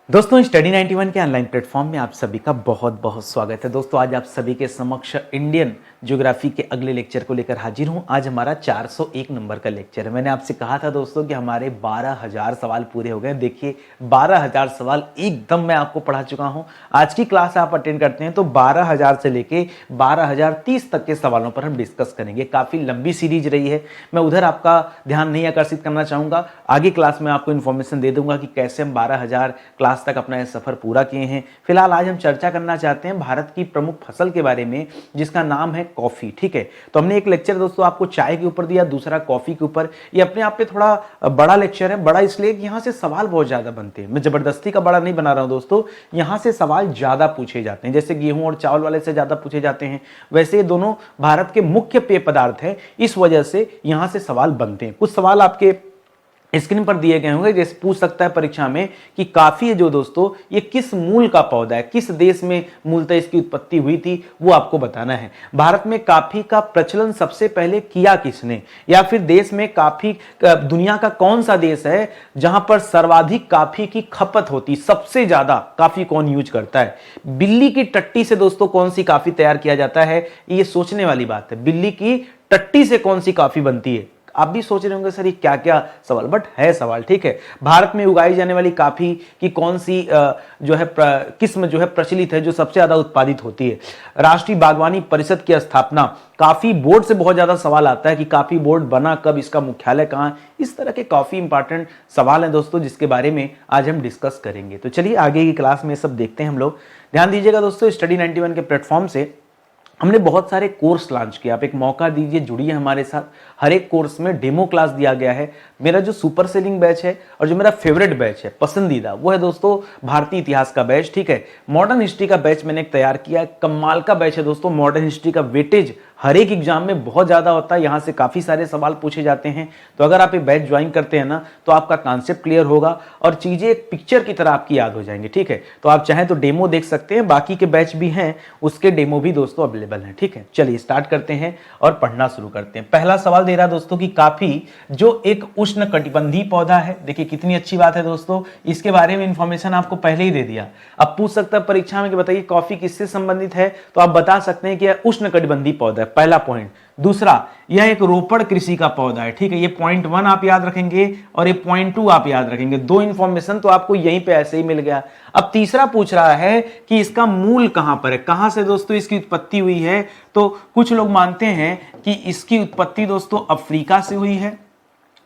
दोस्तों स्टडी 91 के online platform में आप सभी का बहुत बहुत स्वागत है। दोस्तों आज आप सभी के समक्ष इंडियन ज्योग्राफी के अगले लेक्चर को लेकर हाजिर हूं। आज हमारा 401 नंबर का लेक्चर है। मैंने आपसे कहा था दोस्तों कि हमारे 12,000 सवाल पूरे हो गए। देखिए 12,000 सवाल एकदम मैं आपको पढ़ा चुका हूं। आज की क्लास आप अटेंड करते हैं तो 12,000 से लेके 12,030 तक के सवालों पर हम डिस्कस करेंगे। काफी लंबी सीरीज रही है। मैं उधर आपका ध्यान नहीं आकर्षित करना चाहूंगा। आगे क्लास में आपको इन्फॉर्मेशन दे दूंगा कि कैसे हम 12,000 क्लास तक अपना यह सफर पूरा किए हैं। फिलहाल आज हम चर्चा करना चाहते हैं भारत की प्रमुख फसल के बारे में, जिसका नाम है कॉफी। ठीक है, तो हमने एक लेक्चर दोस्तों आपको चाय के ऊपर दिया, दूसरा कॉफी के ऊपर। ये अपने आप पे थोड़ा बड़ा लेक्चर है। बड़ा इसलिए कि यहां से सवाल बहुत ज्यादा बनते हैं। मैं जबरदस्ती का बड़ा नहीं बना रहा हूं दोस्तों, यहां से सवाल ज्यादा पूछे जाते हैं। जैसे गेहूं और चावल वाले से ज्यादा पूछे जाते हैं, वैसे ये दोनों भारत के मुख्य पेय पदार्थ हैं। इस वजह से यहां से सवाल बनते हैं। कुछ सवाल आपके स्क्रीन पर दिए गए होंगे। जैसे पूछ सकता है परीक्षा में कि काफी है जो दोस्तों ये किस मूल का पौधा है, किस देश में मूलतः इसकी उत्पत्ति हुई थी, वो आपको बताना है। भारत में काफी का प्रचलन सबसे पहले किया किसने, या फिर देश में काफी, दुनिया का कौन सा देश है जहां पर सर्वाधिक काफी की खपत होती, सबसे ज्यादा काफी कौन यूज करता है। बिल्ली की टट्टी से दोस्तों कौन सी काफी तैयार किया जाता है, ये सोचने वाली बात है। बिल्ली की टट्टी से कौन सी काफी बनती है। आप भी सोच रहे होंगे सर ये क्या क्या सवाल, बट है सवाल। ठीक है, भारत में उगाई जाने वाली काफी की कौन सी जो है किस्म जो है प्रचलित है, जो सबसे ज्यादा उत्पादित होती है। राष्ट्रीय बागवानी परिषद की स्थापना, काफी बोर्ड से बहुत ज्यादा सवाल आता है कि काफी बोर्ड बना कब, इसका मुख्यालय कहां। इस तरह के काफी इंपॉर्टेंट सवाल हैं दोस्तों, जिसके बारे में आज हम डिस्कस करेंगे। तो चलिए आगे की क्लास में सब देखते हैं हम लोग। ध्यान दीजिएगा दोस्तों, स्टडी 91 के प्लेटफॉर्म से हमने बहुत सारे कोर्स लॉन्च किया। आप एक मौका दीजिए, जुड़िए हमारे साथ। हर एक कोर्स में डेमो क्लास दिया गया है। मेरा जो सुपर सेलिंग बैच है और जो मेरा फेवरेट बैच है, पसंदीदा, वो है दोस्तों भारतीय इतिहास का बैच। ठीक है, मॉडर्न हिस्ट्री का बैच मैंने एक तैयार किया है। कमाल का बैच है दोस्तों। मॉडर्न हिस्ट्री का वेटेज हर एक एग्जाम में बहुत ज्यादा होता है। यहां से काफी सारे सवाल पूछे जाते हैं। तो अगर आप ये बैच ज्वाइन करते हैं ना, तो आपका कॉन्सेप्ट क्लियर होगा और चीजें एक पिक्चर की तरह आपकी याद हो जाएंगी। ठीक है, तो आप चाहें तो डेमो देख सकते हैं। बाकी के बैच भी हैं, उसके डेमो भी दोस्तों अवेलेबल हैं। ठीक है, चलिए स्टार्ट करते हैं और पढ़ना शुरू करते हैं। पहला सवाल दे रहा दोस्तों कि काफी जो एक उष्ण कटिबंधीय पौधा है। देखिए कितनी अच्छी बात है दोस्तों, इसके बारे में इंफॉर्मेशन आपको पहले ही दे दिया। अब पूछ सकता है परीक्षा में कि बताइए कॉफी किससे संबंधित है, तो आप बता सकते हैं कि यह उष्ण कटिबंधीय पौधा है, पहला पॉइंट। दूसरा, यह एक रोपड़ कृषि का पौधा है। ठीक है, ये पॉइंट 1 आप याद रखेंगे और ये पॉइंट 2 आप याद रखेंगे। दो इंफॉर्मेशन तो आपको यहीं पे ऐसे ही मिल गया। अब तीसरा पूछ रहा है कि इसका मूल कहां पर है, कहां से दोस्तों इसकी उत्पत्ति हुई है। तो कुछ लोग मानते हैं कि इसकी उत्पत्ति दोस्तों अफ्रीका से हुई है,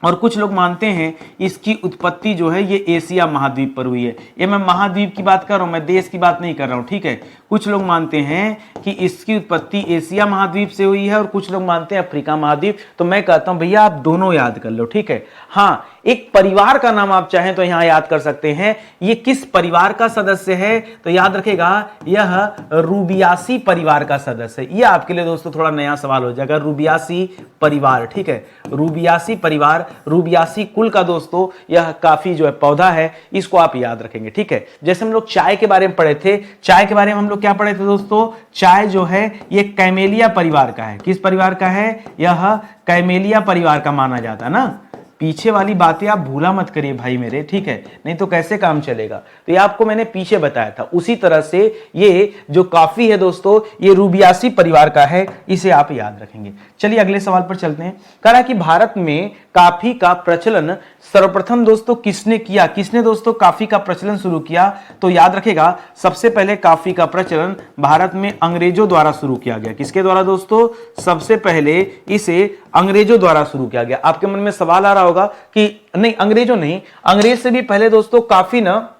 और कुछ लोग मानते हैं इसकी उत्पत्ति जो है ये एशिया महाद्वीप पर हुई है। ये मैं महाद्वीप की बात कर रहा हूं, मैं देश की बात नहीं कर रहा हूं। ठीक है, कुछ लोग मानते हैं कि इसकी उत्पत्ति एशिया महाद्वीप से हुई है और कुछ लोग मानते हैं अफ्रीका महाद्वीप। तो मैं कहता हूं भैया आप दोनों याद कर लो। ठीक है, हाँ, एक परिवार का नाम आप चाहें तो यहां याद कर सकते हैं। ये किस परिवार का सदस्य है, तो याद रखेगा यह रूबियासी परिवार का सदस्य है। ये आपके लिए दोस्तों थोड़ा नया सवाल हो जाएगा, रूबियासी परिवार। ठीक है, रूबियासी परिवार, रूबियासी कुल का दोस्तों यह काफी जो है पौधा है, इसको आप याद रखेंगे। ठीक है, जैसे हम लोग चाय के बारे में पढ़े थे, चाय के बारे में हम लोग क्या पढ़े थे दोस्तों, चाय जो है ये कैमेलिया परिवार का है। किस परिवार का है, यह कैमेलिया परिवार का माना जाता है ना। पीछे वाली बातें आप भूला मत करिए भाई मेरे, ठीक है, नहीं तो कैसे काम चलेगा। तो ये आपको मैंने पीछे बताया था। उसी तरह से ये जो कॉफी है दोस्तों, ये रूबियासी परिवार का है, इसे आप याद रखेंगे। चलिए अगले सवाल पर चलते हैं। कह रहा है कि भारत में कॉफी का प्रचलन सर्वप्रथम दोस्तों किसने किया, किसने दोस्तों कॉफी का प्रचलन शुरू किया। तो याद रखेगा सबसे पहले कॉफी का प्रचलन भारत में अंग्रेजों द्वारा शुरू किया गया। किसके द्वारा दोस्तों, सबसे पहले इसे अंग्रेजों द्वारा शुरू किया गया। आपके मन में सवाल आ रहा होगा कि नहीं अंग्रेजों नहीं, अंग्रेज से भी पहले दोस्तों काफी ना,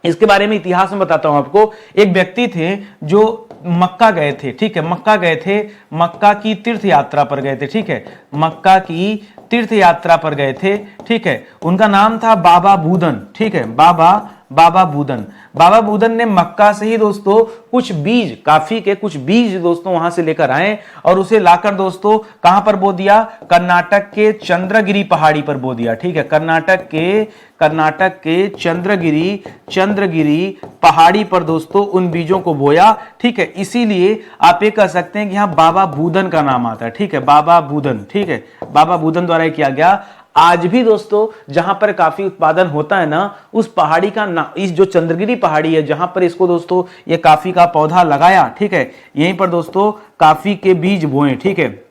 इसके बारे में इतिहास में बताता हूं आपको। एक व्यक्ति थे जो मक्का गए थे। ठीक है, मक्का गए थे, मक्का की तीर्थ यात्रा पर गए थे। ठीक है, मक्का की तीर्थ यात्रा पर गए थे। ठीक है, उनका नाम था बाबा बूदन। ठीक है, बाबा बूदन। बाबा बूदन ने मक्का से ही दोस्तों कुछ बीज, काफी के कुछ बीज दोस्तों वहां से लेकर आए और उसे लाकर दोस्तों कहां पर बो दिया, कर्नाटक के चंद्रगिरी पहाड़ी पर बो दिया। ठीक है, कर्नाटक के चंद्रगिरी पहाड़ी पर दोस्तों उन बीजों को बोया। ठीक है, इसीलिए आप ये कह सकते हैं कि यहां बाबा बूदन का नाम आता है। ठीक है, बाबा बूदन। ठीक है, बाबा बूदन द्वारा किया गया। आज भी दोस्तों जहां पर काफी उत्पादन होता है ना, उस पहाड़ी का ना, इस जो चंद्रगिरी पहाड़ी है जहां पर इसको दोस्तों ये काफी का पौधा लगाया, ठीक है, यहीं पर दोस्तों काफी के बीज बोए, ठीक है,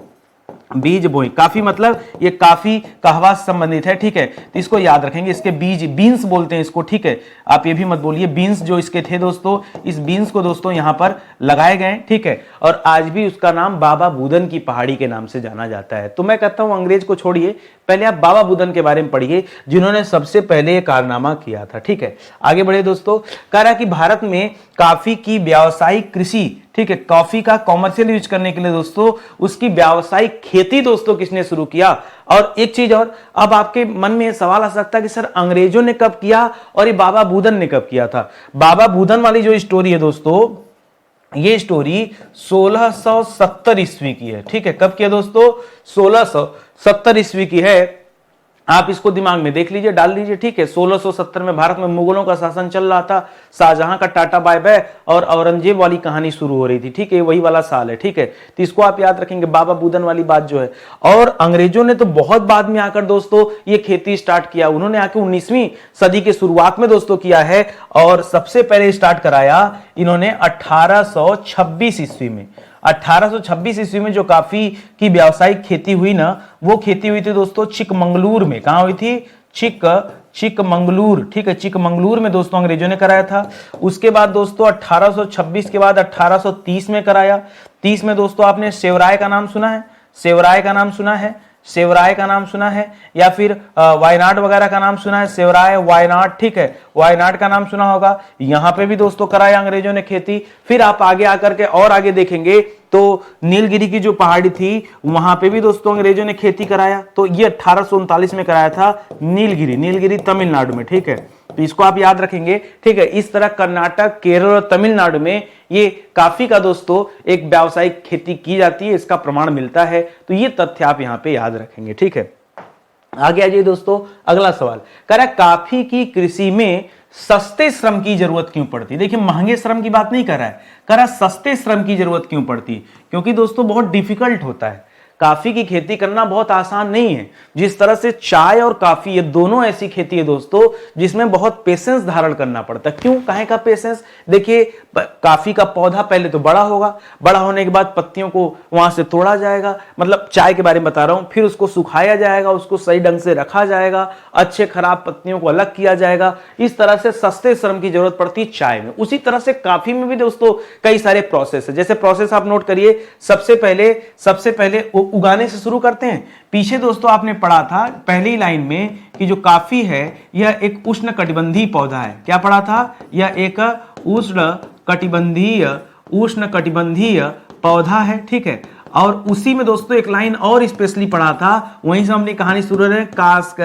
बीज बोई। काफी मतलब ये काफी कहवा से संबंधित है, ठीक है, तो इसको याद रखेंगे। इसके बीज बीन्स बोलते हैं इसको, ठीक है, आप ये भी मत बोलिए। बीन्स जो इसके थे दोस्तों, इस बीन्स को दोस्तों यहां पर लगाए गए, ठीक है, और आज भी उसका नाम बाबा बुदन की पहाड़ी के नाम से जाना जाता है। तो मैं कहता हूं अंग्रेज को छोड़िए, पहले आप बाबा बुदन के बारे में पढ़िए जिन्होंने सबसे पहले यह कारनामा किया था, ठीक है। आगे बढ़े दोस्तों, कह रहा कि भारत में काफी की व्यावसायिक कृषि, ठीक है, कॉफी का कॉमर्शियल यूज करने के लिए दोस्तों उसकी व्यावसायिक खेती दोस्तों किसने शुरू किया। और एक चीज और, अब आपके मन में सवाल आ सकता है कि सर अंग्रेजों ने कब किया और ये बाबा बुदन ने कब किया था। बाबा बुदन वाली जो स्टोरी है दोस्तों, ये स्टोरी 1670 ईस्वी की है, ठीक है। कब किया दोस्तों? 1670 ईस्वी की है। आप इसको दिमाग में देख लीजिए, डाल लीजिए, ठीक है। 1670 में भारत में मुगलों का शासन चल रहा था, शाहजहां का टाटा बाय बाय और औरंगजेब वाली कहानी शुरू हो रही थी, ठीक है, वही वाला साल है, ठीक है। तो इसको आप याद रखेंगे, बाबा बुदन वाली बात जो है। और अंग्रेजों ने तो बहुत बाद में आकर दोस्तों ये खेती स्टार्ट किया, उन्होंने आके 19वीं सदी के शुरुआत में दोस्तों किया है। और सबसे पहले स्टार्ट कराया इन्होंने 1826 ईस्वी में। 1826 ईस्वी में जो काफी की व्यावसायिक खेती हुई ना, वो खेती हुई थी दोस्तों चिकमंगलूर में। कहां हुई थी? चिकमंगलूर, ठीक है, चिकमंगलूर में दोस्तों अंग्रेजों ने कराया था। उसके बाद दोस्तों 1826 के बाद 1830 में कराया। 30 में दोस्तों आपने सेवराय का नाम सुना है? सेवराय का नाम सुना है? सेवराय का नाम सुना है? या फिर वायनाड वगैरह का नाम सुना है? सेवराय, वायनाड, ठीक है, वायनाड का नाम सुना होगा। यहां पे भी दोस्तों कराया अंग्रेजों ने खेती। फिर आप आगे आकर के और आगे देखेंगे तो नीलगिरी की जो पहाड़ी थी वहां पे भी दोस्तों अंग्रेजों ने खेती कराया। तो ये 1839 में कराया था नीलगिरी, नीलगिरी तमिलनाडु में, ठीक है। तो इसको आप याद रखेंगे, ठीक है। इस तरह कर्नाटक, केरल और तमिलनाडु में ये काफी का दोस्तों एक व्यावसायिक खेती की जाती है, इसका प्रमाण मिलता है। तो ये तथ्य आप यहां पे याद रखेंगे, ठीक है। आगे आ जाइए दोस्तों, अगला सवाल कह रहा है काफी की कृषि में सस्ते श्रम की जरूरत क्यों पड़ती? देखिए महंगे श्रम की बात नहीं कर रहा है, कह रहा सस्ते श्रम की जरूरत क्यों पड़ती? क्योंकि दोस्तों बहुत डिफिकल्ट होता है, काफी की खेती करना बहुत आसान नहीं है। जिस तरह से चाय और काफी ये दोनों ऐसी खेती है दोस्तों जिसमें बहुत पेशेंस धारण करना पड़ता है। क्यों? काहे का पेशेंस? देखिए काफी का पौधा पहले तो बड़ा होगा, बड़ा होने के बाद पत्तियों को वहां से तोड़ा जाएगा, मतलब चाय के बारे में बता रहा हूं, फिर उसको सुखाया जाएगा, उसको सही ढंग से रखा जाएगा, अच्छे खराब पत्तियों को अलग किया जाएगा। इस तरह से सस्ते श्रम की जरूरत पड़ती है चाय में। उसी तरह से काफी में भी दोस्तों कई सारे प्रोसेस है। जैसे प्रोसेस आप नोट करिए, सबसे पहले उगाने से शुरू करते हैं। पीछे दोस्तों आपने पढ़ा था पहली लाइन में कि जो काफी है यह एक उष्णकटिबंधीय पौधा है। क्या पढ़ा था? यह एक उष्णकटिबंधीय पौधा है, ठीक है। और उसी में दोस्तों एक लाइन और स्पेशली पढ़ा था, वहीं से हमने कहानी शुरू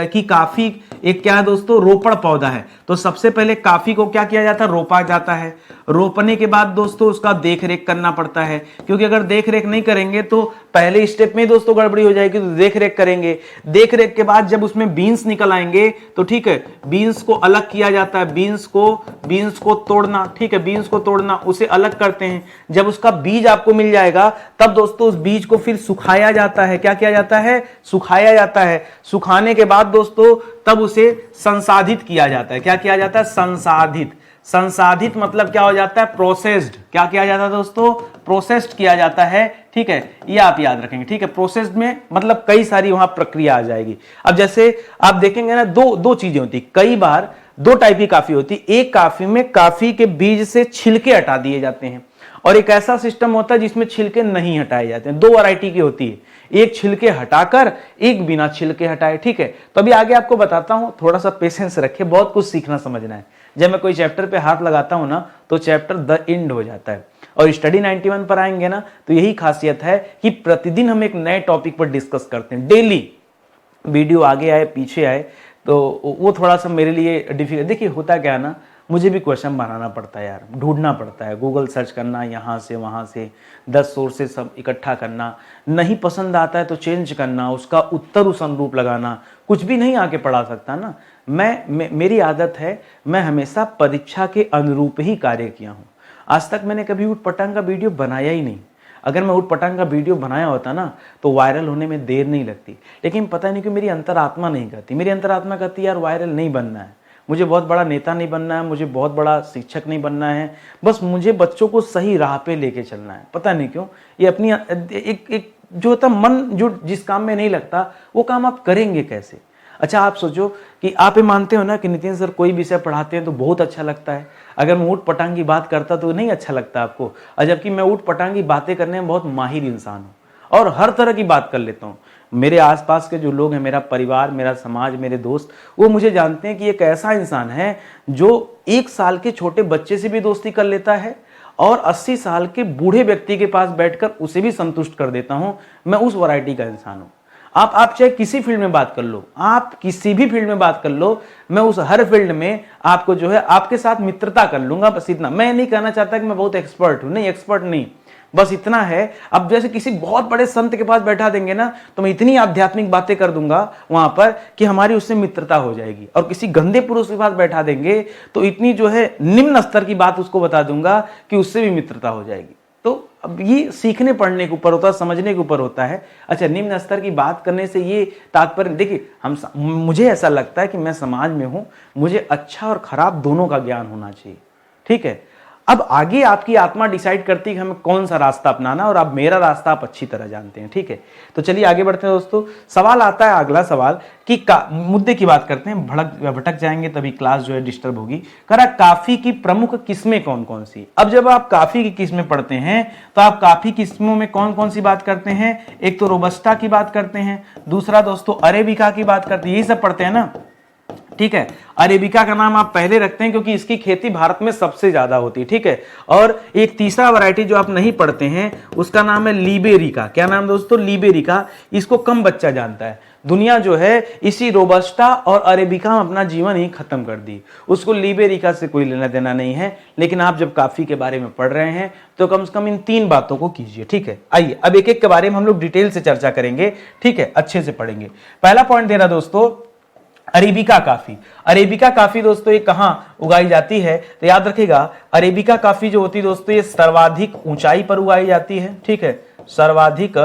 की काफी एक क्या है दोस्तों? रोपण पौधा है। तो सबसे पहले काफी को क्या किया जाता है? रोपा जाता है। रोपने के बाद दोस्तों उसका देख रेख करना पड़ता है, क्योंकि अगर देख रेख नहीं करेंगे तो पहले स्टेप में दोस्तों गड़बड़ी हो जाएगी। तो देख रेख करेंगे, देख रेख के बाद जब उसमें बीन्स निकल आएंगे तो ठीक है, बीन्स को अलग किया जाता है, बीन्स को तोड़ना, ठीक है, बीन्स को तोड़ना, उसे अलग करते हैं। जब उसका बीज आपको मिल जाएगा तब दोस्तों उस बीज को फिर सुखाया जाता है। क्या किया जाता है? सुखाया जाता है। सुखाने के बाद दोस्तों तब उसे संसाधित किया जाता है। क्या किया जाता है? संसाधित। संसाधित मतलब क्या हो जाता है? प्रोसेस्ड। क्या किया जाता है दोस्तों? प्रोसेस्ड किया जाता है, ठीक है, ये आप याद रखेंगे, ठीक है। प्रोसेस्ड में मतलब कई सारी वहां प्रक्रिया आ जाएगी। अब जैसे आप देखेंगे ना, दो चीजें होती, कई बार दो टाइप की काफी होती। एक काफी में काफी के बीज से छिलके हटा दिए जाते हैं, और एक ऐसा सिस्टम होता है जिसमें छिलके नहीं हटाए जाते हैं। दो वैरायटी की होती है, एक छिलके हटाकर, एक बिना छिलके हटाए, ठीक है। तो अभी आगे आपको बताता हूं, थोड़ा सा पेशेंस रखिए, बहुत कुछ सीखना समझना है। जब मैं कोई चैप्टर पे हाथ लगाता हूं ना तो चैप्टर द एंड हो जाता है। और स्टडी 91 पर आएंगे ना तो यही खासियत है कि प्रतिदिन हम एक नए टॉपिक पर डिस्कस करते हैं। डेली वीडियो आगे आए पीछे आए तो वो थोड़ा सा मेरे लिए डिफिकल्ट। देखिए होता क्या है ना, मुझे भी क्वेश्चन बनाना पड़ता है यार, ढूंढना पड़ता है, गूगल सर्च करना, यहाँ से वहाँ से 10 सोर्सेस सब इकट्ठा करना, नहीं पसंद आता है तो चेंज करना, उसका उत्तर उस अनुरूप लगाना। कुछ भी नहीं आके पढ़ा सकता ना। मेरी आदत है, मैं हमेशा परीक्षा के अनुरूप ही कार्य किया हूँ। आज तक मैंने कभी उठ पटांग का वीडियो बनाया ही नहीं। अगर मैं ऊट पटांग का वीडियो बनाया होता ना तो वायरल होने में देर नहीं लगती, लेकिन पता नहीं क्यों मेरी अंतरात्मा नहीं कहती। मेरी अंतरात्मा कहती यार वायरल नहीं बनना है, मुझे बहुत बड़ा नेता नहीं बनना है, मुझे बहुत बड़ा शिक्षक नहीं बनना है, बस मुझे बच्चों को सही राह पे लेके चलना है। पता नहीं क्यों ये अपनी एक जो होता मन, जो जिस काम में नहीं लगता वो काम आप करेंगे कैसे। अच्छा आप सोचो कि आप ये मानते हो ना कि नितिन सर कोई विषय पढ़ाते हैं तो बहुत अच्छा लगता है, अगर मैं ऊट पटांग की बात करता तो नहीं अच्छा लगता आपको, और जबकि मैं ऊट पटांग की बातें करने में बहुत माहिर इंसान हूँ और हर तरह की बात कर लेता हूँ। मेरे आसपास के जो लोग हैं, मेरा परिवार, मेरा समाज, मेरे दोस्त, वो मुझे जानते हैं कि एक ऐसा इंसान है जो 1 साल के छोटे बच्चे से भी दोस्ती कर लेता है और 80 साल के बूढ़े व्यक्ति के पास बैठकर उसे भी संतुष्ट कर देता हूं। मैं उस वैरायटी का इंसान हूं। आप चाहे किसी फील्ड में बात कर लो, आप किसी भी फील्ड में बात कर लो, मैं उस हर फील्ड में आपको जो है आपके साथ मित्रता कर लूंगा, बस इतना। मैं नहीं कहना चाहता कि मैं बहुत एक्सपर्ट हूं, नहीं एक्सपर्ट नहीं, बस इतना है। अब जैसे किसी बहुत बड़े संत के पास बैठा देंगे ना तो मैं इतनी आध्यात्मिक बातें कर दूंगा वहां पर कि हमारी उससे मित्रता हो जाएगी, और किसी गंदे पुरुष के पास बैठा देंगे तो इतनी जो है निम्न स्तर की बात उसको बता दूंगा कि उससे भी मित्रता हो जाएगी। तो अब ये सीखने पढ़ने के ऊपर होता है, समझने के ऊपर होता है। अच्छा, निम्न स्तर की बात करने से ये तात्पर्य, देखिए मुझे ऐसा लगता है कि मैं समाज में हूं, मुझे अच्छा और खराब दोनों का ज्ञान होना चाहिए, ठीक है। अब आगे आपकी आत्मा डिसाइड करती है कि हमें कौन सा रास्ता अपनाना, और अब मेरा रास्ता आप अच्छी तरह जानते हैं, ठीक है। तो चलिए आगे बढ़ते हैं दोस्तों। सवाल आता है अगला सवाल कि मुद्दे की बात करते हैं, भटक जाएंगे तभी क्लास जो है डिस्टर्ब होगी। करा काफी की प्रमुख किस्में कौन कौन सी। अब जब आप काफी की किस्में पढ़ते हैं तो आप काफी किस्मों में कौन कौन सी बात करते हैं। एक तो रोबस्टा की बात करते हैं, दूसरा दोस्तों अरेबिका की बात करते हैं, यही सब पढ़ते हैं ना, ठीक है। अरेबिका का नाम आप पहले रखते हैं क्योंकि इसकी खेती भारत में सबसे ज्यादा होती है, ठीक है। और एक तीसरा वैरायटी जो आप नहीं पढ़ते हैं उसका नाम है लिबेरिका। क्या नाम दोस्तों, लिबेरिका। इसको कम बच्चा जानता है। दुनिया जो है इसी रोबस्टा और अरेबिका में अपना जीवन ही खत्म कर दी, उसको लिबेरिका से कोई लेना देना नहीं है। लेकिन आप जब काफी के बारे में पढ़ रहे हैं तो कम से कम इन 3 बातों को कीजिए, ठीक है। आइए अब एक एक के बारे में हम लोग डिटेल से चर्चा करेंगे, ठीक है, अच्छे से पढ़ेंगे। पहला पॉइंट दे रहा दोस्तों अरेबिका काफी। अरेबिका काफी दोस्तों ये कहां उगाई जाती है, तो याद रखिएगा अरेबिका काफी जो होती है दोस्तों ये सर्वाधिक ऊंचाई पर उगाई जाती है, ठीक है, सर्वाधिक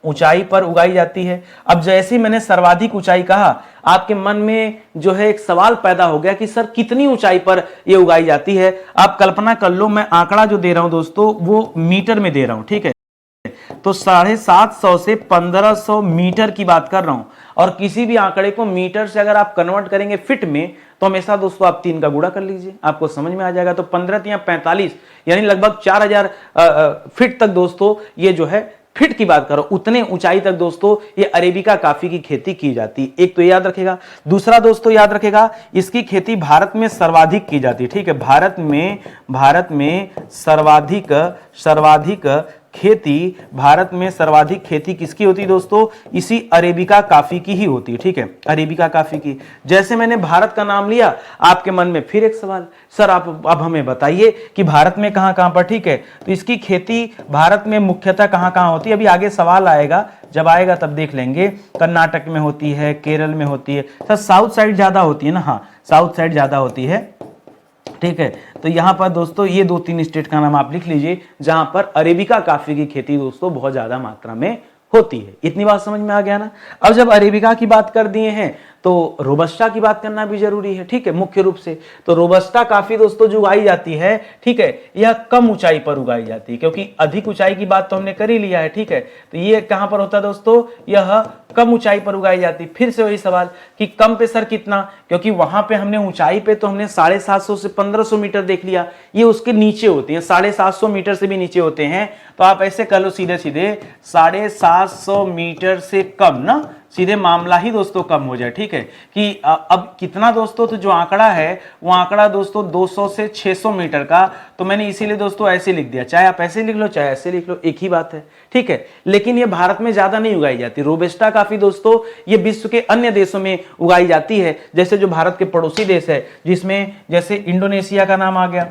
ऊंचाई पर उगाई जाती है। अब जैसे ही मैंने सर्वाधिक ऊंचाई कहा आपके मन में जो है एक सवाल पैदा हो गया कि सर कितनी ऊंचाई पर ये उगाई जाती है। आप कल्पना कर लो, मैं आंकड़ा जो दे रहा हूं दोस्तों वो मीटर में दे रहा हूं, ठीक है, तो 750 से 1500 मीटर की बात कर रहा हूं। और किसी भी आंकड़े को मीटर से अगर आप कन्वर्ट करेंगे फिट में तो हमेशा दोस्तों आप 3 का गुणा कर लीजिए, आपको समझ में आ जाएगा। तो 15 या 45 यानी लगभग 4000 फीट तक दोस्तों ये जो है फिट की बात करो, उतने ऊंचाई तक दोस्तों ये अरेबिका काफी की खेती की जाती है। एक तो याद रखेगा। दूसरा दोस्तों याद रखेगा इसकी खेती भारत में सर्वाधिक की जाती है, ठीक है। भारत में सर्वाधिक खेती, भारत में सर्वाधिक खेती किसकी होती है दोस्तों, इसी अरेबिका काफी की ही होती है, ठीक है, अरेबिका काफी की। जैसे मैंने भारत का नाम लिया आपके मन में फिर एक सवाल, सर आप अब हमें बताइए कि भारत में कहां कहां पर, ठीक है। तो इसकी खेती भारत में मुख्यतः कहां कहां होती है, अभी आगे सवाल आएगा, जब आएगा तब देख लेंगे। कर्नाटक में होती है, केरल में होती है, सर साउथ साइड ज्यादा होती है ना, हाँ साउथ साइड ज्यादा होती है, ठीक है। तो यहां पर दोस्तों ये 2-3 स्टेट का नाम आप लिख लीजिए जहां पर अरेबिका काफी की खेती दोस्तों बहुत ज्यादा मात्रा में होती है। इतनी बात समझ में आ गया ना। अब जब अरेबिका की बात कर दिए हैं तो रोबस्टा की बात करना भी जरूरी है, ठीक है, मुख्य रूप से। तो रोबस्टा काफी दोस्तों जो उगाई जाती है, ठीक है, यह कम ऊंचाई पर उगाई जाती है, क्योंकि अधिक ऊंचाई की बात तो हमने कर ही लिया है, ठीक है। तो ये कहां पर होता है दोस्तों, यह कम ऊंचाई पर उगाई जाती है। फिर से वही सवाल कि कम पे सर कितना, क्योंकि वहां पे हमने ऊंचाई पे तो हमने 750 से 1500 मीटर देख लिया, ये उसके नीचे होती है, 750 मीटर से भी नीचे होते हैं। तो आप ऐसे कर लो सीधे सीधे 750 मीटर से कम ना, सीधे मामला ही दोस्तों कम हो जाए, ठीक है। कि अब कितना दोस्तों, तो जो आंकड़ा है वो आंकड़ा दोस्तों 200 से 600 मीटर का, तो मैंने इसीलिए दोस्तों ऐसे लिख दिया, चाहे आप ऐसे लिख लो चाहे ऐसे लिख लो, एक ही बात है, ठीक है। लेकिन ये भारत में ज्यादा नहीं उगाई जाती। रोबस्टा काफी दोस्तों ये विश्व के अन्य देशों में उगाई जाती है, जैसे जो भारत के पड़ोसी देश है जिसमें जैसे इंडोनेशिया का नाम आ गया,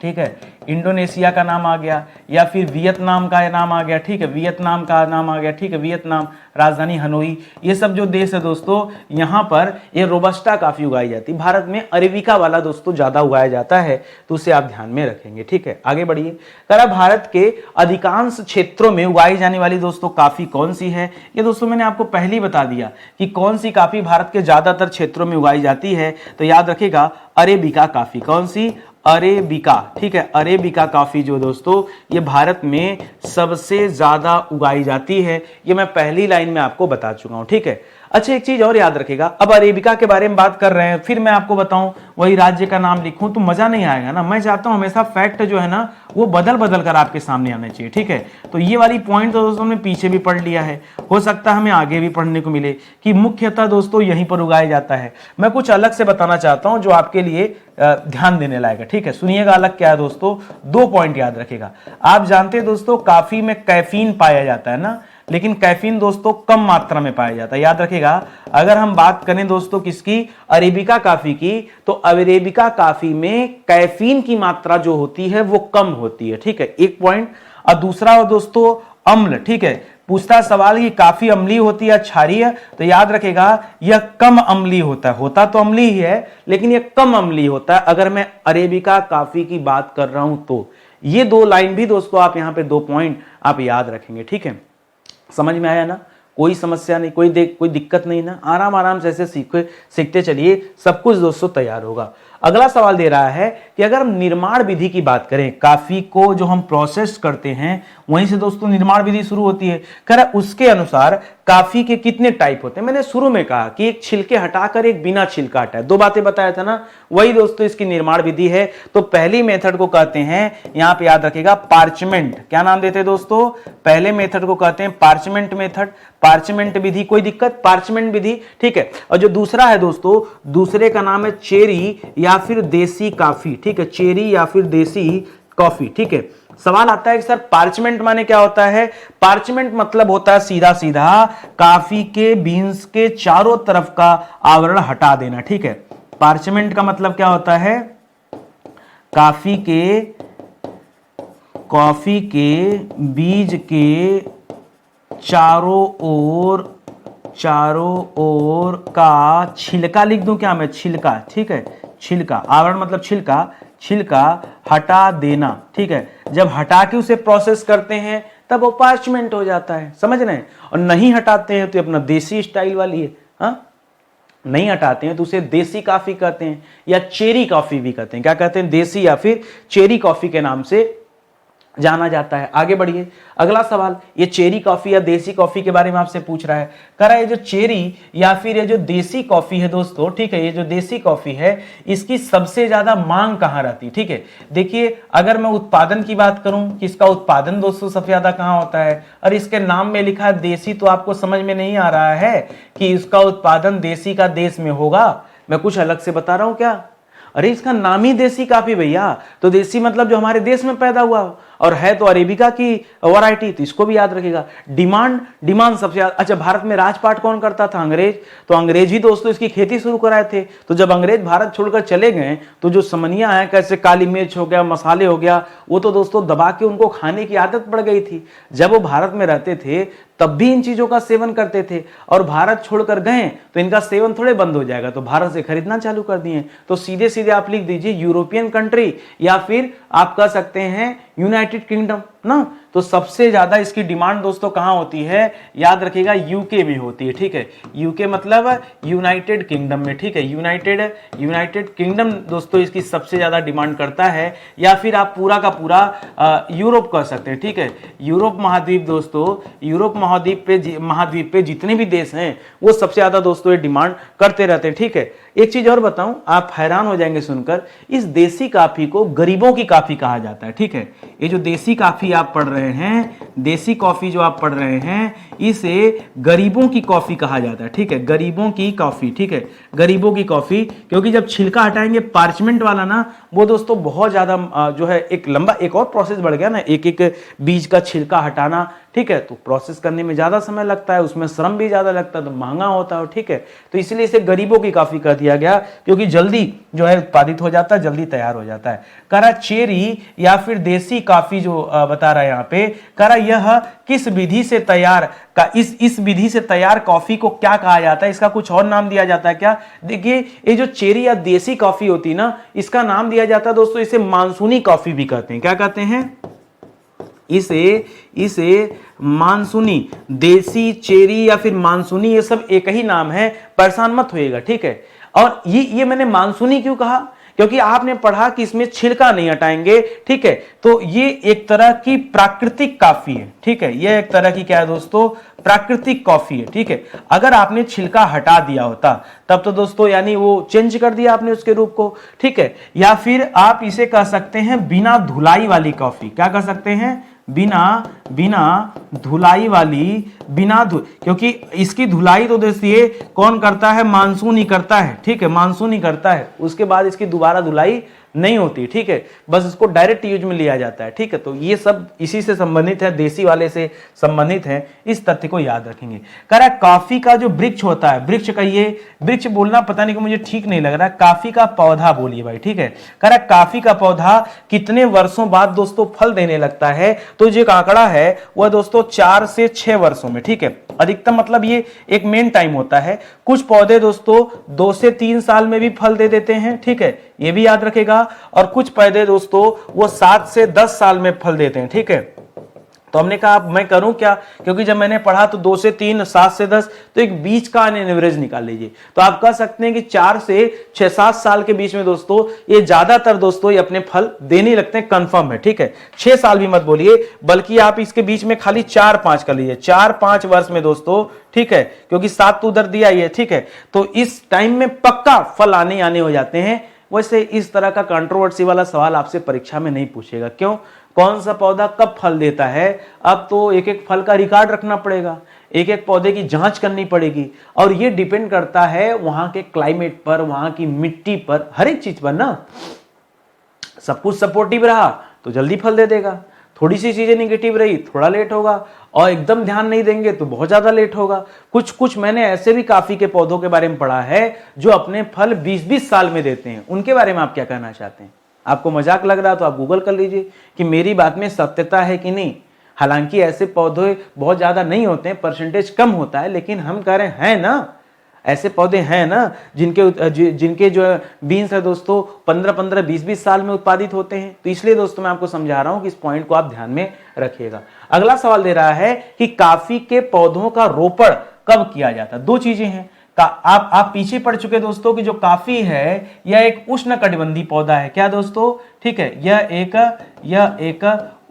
ठीक है, इंडोनेशिया का नाम आ गया, या फिर वियतनाम का नाम आ गया, ठीक है, वियतनाम का नाम आ गया, ठीक है, वियतनाम, राजधानी हनोई, ये सब जो देश है दोस्तों, यहाँ पर ये रोबस्टा काफी उगाई जाती है। भारत में अरेबिका वाला दोस्तों ज्यादा उगाया जाता है, तो उसे आप ध्यान में रखेंगे, ठीक है। आगे बढ़िए, करा भारत के अधिकांश क्षेत्रों में उगाई जाने वाली दोस्तों काफी कौन सी है? ये दोस्तों मैंने आपको पहले ही बता दिया कि कौन सी काफी भारत के ज्यादातर क्षेत्रों में उगाई जाती है, तो याद रखिएगा अरेबिका काफी। कौन सी? अरेबिका, ठीक है। अरेबिका कॉफी जो दोस्तों ये भारत में सबसे ज्यादा उगाई जाती है, ये मैं पहली लाइन में आपको बता चुका हूं, ठीक है। अच्छा, एक चीज और याद रखिएगा, अब अरेबिका के बारे में बात कर रहे हैं, फिर मैं आपको बताऊं वही राज्य का नाम लिखूं तो मजा नहीं आएगा ना। मैं चाहता हूं हमेशा फैक्ट जो है ना वो बदल बदल कर आपके सामने आने चाहिए, ठीक है। तो ये वाली पॉइंट तो दोस्तों हमने पीछे भी पढ़ लिया है, हो सकता है हमें आगे भी पढ़ने को मिले कि मुख्यतः दोस्तों यहीं पर उगाया जाता है। मैं कुछ अलग से बताना चाहता हूं जो आपके लिए ध्यान देने लायक है, ठीक है। सुनिएगा अलग क्या है दोस्तों, 2 पॉइंट याद रखिएगा। आप जानते हैं दोस्तों कॉफी में कैफीन पाया जाता है ना, लेकिन कैफीन दोस्तों कम मात्रा में पाया जाता है, याद रखिएगा। अगर हम बात करें दोस्तों किसकी, अरेबिका कॉफी की, तो अरेबिका कॉफी में कैफीन की मात्रा जो होती है वो कम होती है, ठीक है, एक पॉइंट। और दूसरा दोस्तों अम्ल, ठीक है, पूछता सवाल कि काफी अम्लीय होती है क्षारीय, तो याद रखेगा यह कम अम्लीय होता है, होता तो अम्लीय ही है लेकिन यह कम अम्लीय होता है अगर मैं अरेबिका कॉफी की बात कर रहा हूं तो। ये 2 लाइन भी दोस्तों आप यहां पे 2 पॉइंट आप याद रखेंगे, ठीक है। समझ में आया ना, कोई समस्या नहीं, कोई दिक्कत नहीं ना, आराम आराम से ऐसे सीखते चलिए, सब कुछ दोस्तों तैयार होगा। अगला सवाल दे रहा है कि अगर हम निर्माण विधि की बात करें, काफी को जो हम प्रोसेस करते हैं वहीं से दोस्तों निर्माण विधि शुरू होती है, कह रहा उसके अनुसार काफी के कितने टाइप होते हैं। मैंने शुरू में कहा कि एक छिलके हटाकर एक बिना छिलका हटाए, 2 बातें बताया था ना, वही दोस्तों इसकी निर्माण विधि है। तो पहली मेथड को कहते हैं, यहां पे याद रखिएगा पार्चमेंट, क्या नाम देते हैं दोस्तों, पहले मेथड को कहते हैं पार्चमेंट मेथड, पार्चमेंट विधि, कोई दिक्कत, पार्चमेंट विधि, ठीक है। और जो दूसरा है दोस्तों, दूसरे का नाम है चेरी या फिर देसी कॉफी, ठीक है, चेरी या फिर देसी कॉफी, ठीक है। सवाल आता है कि सर पार्चमेंट माने क्या होता है? पार्चमेंट मतलब होता है सीधा सीधा कॉफी के बीन्स के चारों तरफ का आवरण हटा देना, ठीक है। पार्चमेंट का मतलब क्या होता है? कॉफी के बीज के चारों ओर का छिलका, लिख दूं क्या मैं, छिलका, ठीक है, छिलका, आवरण मतलब छिलका हटा देना, ठीक है। जब हटा के उसे प्रोसेस करते हैं तब वो पार्चमेंट हो जाता है, समझ रहे हैं। और नहीं हटाते हैं तो अपना देसी स्टाइल वाली है, हाँ, नहीं हटाते हैं तो उसे देसी कॉफी कहते हैं या चेरी कॉफी भी कहते हैं। क्या कहते हैं? देसी या फिर चेरी कॉफी के नाम से जाना जाता है। आगे बढ़िए, अगला सवाल, ये चेरी कॉफी या देसी कॉफी के बारे में आपसे पूछ रहा है। कह रहा है ये जो चेरी या फिर ये जो देसी कॉफी है दोस्तों, ठीक है, ये जो देसी कॉफी है इसकी सबसे ज्यादा मांग कहां रहती है, ठीक है। देखिए अगर मैं उत्पादन की बात करूं कि इसका उत्पादन दोस्तों सबसे ज्यादा कहां होता है, और इसके नाम में लिखा है देसी, तो आपको समझ में नहीं आ रहा है कि इसका उत्पादन देसी का देश में होगा। मैं कुछ अलग से बता रहा हूं क्या? अरे इसका नाम ही देसी कॉफी भैया, तो देसी मतलब जो हमारे देश में पैदा हुआ, और है तो अरेबिका की वैरायटी, तो इसको भी याद रखिएगा। डिमांड सबसे ज्यादा। अच्छा, भारत में राजपाट कौन करता था? अंग्रेज। तो अंग्रेज ही दोस्तों इसकी खेती शुरू कराए थे। तो जब अंग्रेज भारत छोड़कर चले गए तो जो समनिया है, कैसे काली मिर्च हो गया, मसाले हो गया, वो तो दोस्तों दबा के उनको खाने की आदत पड़ गई थी। जब वो भारत में रहते थे तब भी इन चीजों का सेवन करते थे, और भारत छोड़कर गए तो इनका सेवन थोड़े बंद हो जाएगा, तो भारत से खरीदना चालू कर दिए। तो सीधे सीधे आप लिख दीजिए यूरोपियन कंट्री, या फिर आप कह सकते हैं यूनाइटेड किंगडम ना। तो सबसे ज्यादा इसकी डिमांड दोस्तों कहां होती है? याद रखिएगा यूके में होती है, ठीक है। यूके मतलब यूनाइटेड किंगडम में, ठीक है। यूनाइटेड किंगडम दोस्तों इसकी सबसे ज्यादा डिमांड करता है, या फिर आप पूरा का पूरा यूरोप कह सकते हैं, ठीक है। यूरोप महाद्वीप दोस्तों, यूरोप महाद्वीप पे जितने भी देश हैं वो सबसे ज्यादा दोस्तों ये डिमांड करते रहते हैं, ठीक है। एक चीज और बताऊं, आप हैरान हो जाएंगे सुनकर, इस देसी कॉफी को गरीबों की कॉफी कहा जाता है, ठीक है। ये जो देसी कॉफी आप पढ़ रहे हैं, देसी कॉफी जो आप पढ़ रहे हैं, इसे गरीबों की कॉफी कहा जाता है, ठीक है। गरीबों की कॉफी, ठीक है, गरीबों की कॉफी, क्योंकि जब छिलका हटाएंगे पार्चमेंट वाला ना, वो दोस्तों बहुत ज्यादा जो है एक लंबा, एक और प्रोसेस बढ़ गया ना, एक एक बीज का छिलका हटाना, ठीक है, तो प्रोसेस करने में ज़्यादा समय लगता है, उसमें श्रम भी ज़्यादा लगता है, तो महंगा होता है, ठीक है। तो इसलिए इसे गरीबों की कॉफ़ी कर दिया गया, क्योंकि जल्दी जो है उत्पादित हो जाता है, जल्दी तैयार हो जाता है। करा चेरी या फिर देसी कॉफ़ी जो बता रहा है यहाँ पे, करा यह किस विधि से तैयार का इस विधि से तैयार कॉफ़ी को क्या कहा जाता है, इसका कुछ और नाम दिया जाता है क्या? देखिए, ये जो चेरी या देसी कॉफ़ी होती है ना, इसका नाम दिया जाता है दोस्तों, इसे मानसूनी कॉफ़ी भी कहते हैं। क्या कहते हैं? इसे मानसूनी, देसी, चेरी या फिर मानसूनी, ये सब एक ही नाम है, परेशान मत होइएगा, ठीक है। और ये मैंने मानसूनी क्यों कहा? क्योंकि आपने पढ़ा कि इसमें छिलका नहीं हटाएंगे, ठीक है। तो ये एक तरह की प्राकृतिक कॉफी है, ठीक है। ये एक तरह की क्या है दोस्तों? प्राकृतिक कॉफी है, ठीक है। अगर आपने छिलका हटा दिया होता तब तो दोस्तों यानी वो चेंज कर दिया आपने उसके रूप को, ठीक है। या फिर आप इसे कह सकते हैं बिना धुलाई वाली कॉफी। क्या कह सकते हैं? बिना धुलाई वाली, क्योंकि इसकी धुलाई तो देखिए कौन करता है? मानसून ही करता है, ठीक है, मानसून ही करता है। उसके बाद इसकी दोबारा धुलाई नहीं होती, ठीक है, बस इसको डायरेक्ट यूज में लिया जाता है, ठीक है। तो ये सब इसी से संबंधित है, देसी वाले से संबंधित है, इस तथ्य को याद रखेंगे। कह रहा है कॉफी का जो वृक्ष होता है, वृक्ष कहिए, वृक्ष बोलना पता नहीं कि मुझे ठीक नहीं लग रहा, कॉफी का पौधा बोलिए भाई, ठीक है। कह रहा है कॉफी का पौधा कितने वर्षों बाद दोस्तों फल देने लगता है? तो जो एक आंकड़ा है वह दोस्तों 4 से 6 वर्षों में, ठीक है, अधिकतम, मतलब ये एक मेन टाइम होता है। कुछ पौधे दोस्तों 2 से 3 साल में भी फल दे देते हैं, ठीक है, ये भी याद रखेगा। और कुछ पौधे दोस्तों वो 7 से 10 साल में फल देते हैं, ठीक है। तो हमने कहा अब मैं करूं क्या, क्योंकि जब मैंने पढ़ा तो 2 से 3, 7 से 10, तो एक बीच का एवरेज निकाल लीजिए। तो आप कह सकते हैं कि 4 से 6-7 साल के बीच में दोस्तों ये ज्यादातर दोस्तों ये अपने फल देने लगते हैं, कंफर्म है, ठीक है। 6 साल भी मत बोलिए, बल्कि आप इसके बीच में खाली 4-5 कर लीजिए, 4-5 वर्ष में दोस्तों, ठीक है, क्योंकि 7 तो उधर दिया ही है, ठीक है। तो इस टाइम में पक्का फल आने हो जाते हैं। वैसे इस तरह का कंट्रोवर्सी वाला सवाल आपसे परीक्षा में नहीं पूछेगा। क्यों? कौन सा पौधा कब फल देता है? अब तो एक एक फल का रिकॉर्ड रखना पड़ेगा, एक एक पौधे की जांच करनी पड़ेगी, और ये डिपेंड करता है वहां के क्लाइमेट पर, वहां की मिट्टी पर, हर एक चीज पर ना। सब कुछ सपोर्टिव रहा तो जल्दी फल दे देगा, थोड़ी सी चीजें निगेटिव रही थोड़ा लेट होगा, और एकदम ध्यान नहीं देंगे तो बहुत ज्यादा लेट होगा। कुछ मैंने ऐसे भी कॉफी के पौधों के बारे में पढ़ा है जो अपने फल 20-20 साल में देते हैं। उनके बारे में आप क्या कहना चाहते हैं? आपको मजाक लग रहा तो आप गूगल कर लीजिए कि मेरी बात में सत्यता है कि नहीं। हालांकि ऐसे पौधे बहुत ज्यादा नहीं होते हैं, परसेंटेज कम होता है, लेकिन हम कह रहे हैं ना, ऐसे पौधे हैं ना जिनके जो बीन्स है दोस्तों 15-15, 20-20 साल में उत्पादित होते हैं। तो इसलिए दोस्तों मैं आपको समझा रहा हूं कि इस पॉइंट को आप ध्यान में रखिएगा। अगला सवाल दे रहा है कि कॉफी के पौधों का रोपण कब किया जाता है? 2 चीजें हैं। आप पीछे पढ़ चुके दोस्तों कि जो कॉफी है यह एक उष्णकटिबंधीय पौधा है। क्या दोस्तों? ठीक है, यह एक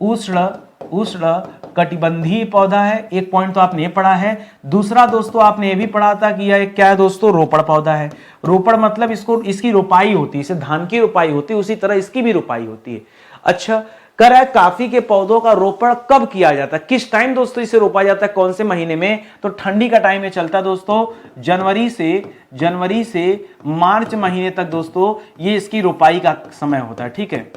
उष्ण कटिबंधीय पौधा है। एक पॉइंट तो आपने ये पढ़ा है। दूसरा दोस्तों आपने ये भी पढ़ा था कि यह एक क्या है दोस्तों? रोपण पौधा है। रोपण मतलब इसकी रोपाई होती है, इसे धान की रोपाई होती है, उसी तरह इसकी भी रोपाई होती है। अच्छा, कर रहा है कॉफी के पौधों का रोपण कब किया जाता है? किस टाइम दोस्तों इसे रोपा जाता है? कौन से महीने में? तो ठंडी का टाइम में चलता है दोस्तों, जनवरी से मार्च महीने तक दोस्तों ये इसकी रोपाई का समय होता है, ठीक है।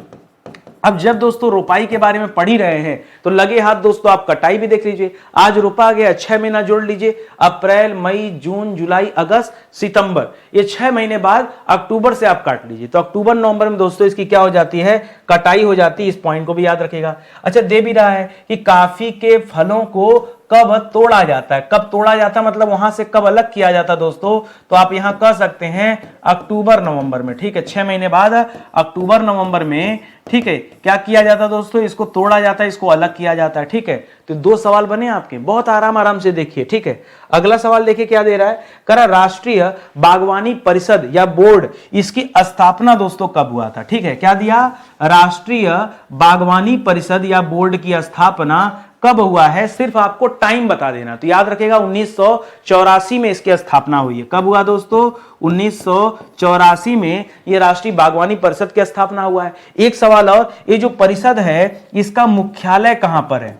अब जब दोस्तों रोपाई के बारे में पढ़ ही रहे हैं तो लगे हाथ दोस्तों आप कटाई भी देख लीजिए। आज रोपा गया, 6 महीना जोड़ लीजिए, अप्रैल, मई, जून, जुलाई, अगस्त, सितंबर, ये 6 महीने बाद अक्टूबर से आप काट लीजिए। तो अक्टूबर नवंबर में दोस्तों इसकी क्या हो जाती है? कटाई हो जाती है। इस पॉइंट को भी याद रखेगा। अच्छा, दे भी रहा है कि कॉफी के फलों को कब तोड़ा जाता है? कब तोड़ा जाता है मतलब वहां से कब अलग किया जाता है दोस्तों? तो आप यहां कह सकते हैं अक्टूबर नवंबर में, ठीक है। 6 महीने बाद अक्टूबर नवंबर में, ठीक है, क्या किया जाता है दोस्तों? इसको तोड़ा जाता है, इसको अलग किया जाता है, ठीक है। तो 2 सवाल बने आपके, बहुत आराम से देखिए, ठीक है। अगला सवाल देखिए क्या दे रहा है। करा राष्ट्रीय बागवानी परिषद या बोर्ड, इसकी स्थापना दोस्तों कब हुआ था? ठीक है, क्या दिया? राष्ट्रीय बागवानी परिषद या बोर्ड की स्थापना कब हुआ है? सिर्फ आपको टाइम बता देना। तो याद रखेगा 1984 में इसकी स्थापना हुई है। कब हुआ दोस्तों? 1984 में ये राष्ट्रीय बागवानी परिषद की स्थापना हुआ है। एक सवाल और, ये जो परिषद है इसका मुख्यालय कहां पर है?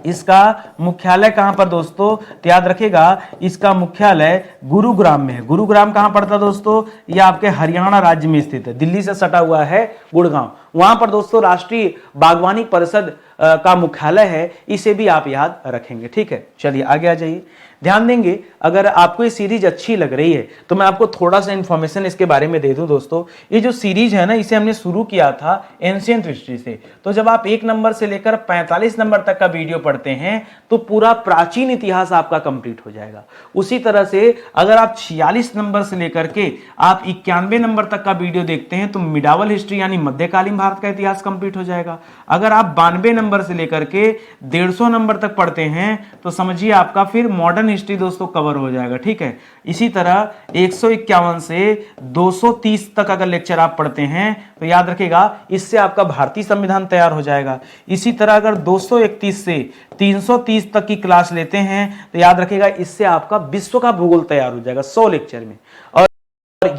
इसका मुख्यालय कहां पर दोस्तों? तो याद रखेगा इसका मुख्यालय गुरुग्राम में है। गुरुग्राम कहां पड़ता दोस्तों? ये आपके हरियाणा राज्य में स्थित है, दिल्ली से सटा हुआ है गुड़गांव। वहां पर दोस्तों राष्ट्रीय बागवानी परिषद का मुख्यालय है, इसे भी आप याद रखेंगे। ठीक है, चलिए आगे आ जाइए। ध्यान देंगे, अगर आपको ये सीरीज अच्छी लग रही है तो मैं आपको थोड़ा सा इंफॉर्मेशन इसके बारे में दे दूं दोस्तों। ये जो सीरीज है ना, इसे हमने शुरू किया था एंशिएंट हिस्ट्री से। तो जब आप 1 नंबर से लेकर 45 नंबर तक का वीडियो पढ़ते हैं तो पूरा प्राचीन इतिहास आपका कंप्लीट हो जाएगा। उसी तरह से अगर आप 46 नंबर से लेकर के आप 91 नंबर तक का वीडियो देखते हैं तो मिडावल हिस्ट्री यानी मध्यकालीन भारत का इतिहास कंप्लीट हो जाएगा। अगर आप 92 नंबर से लेकर के 150 नंबर तक पढ़ते हैं तो समझिए आपका फिर मॉडर्न हिस्ट्री दोस्तों कवर हो जाएगा। ठीक है, इसी तरह 151 से 230 तक अगर लेक्चर आप पढ़ते हैं तो याद रखिएगा इससे आपका भारतीय संविधान तैयार हो जाएगा। इसी तरह अगर 231 से 330 तक की क्लास लेते हैं तो याद रखिएगा इससे आपका विश्व का भूगोल तैयार हो जाएगा 100 लेक्चर में। और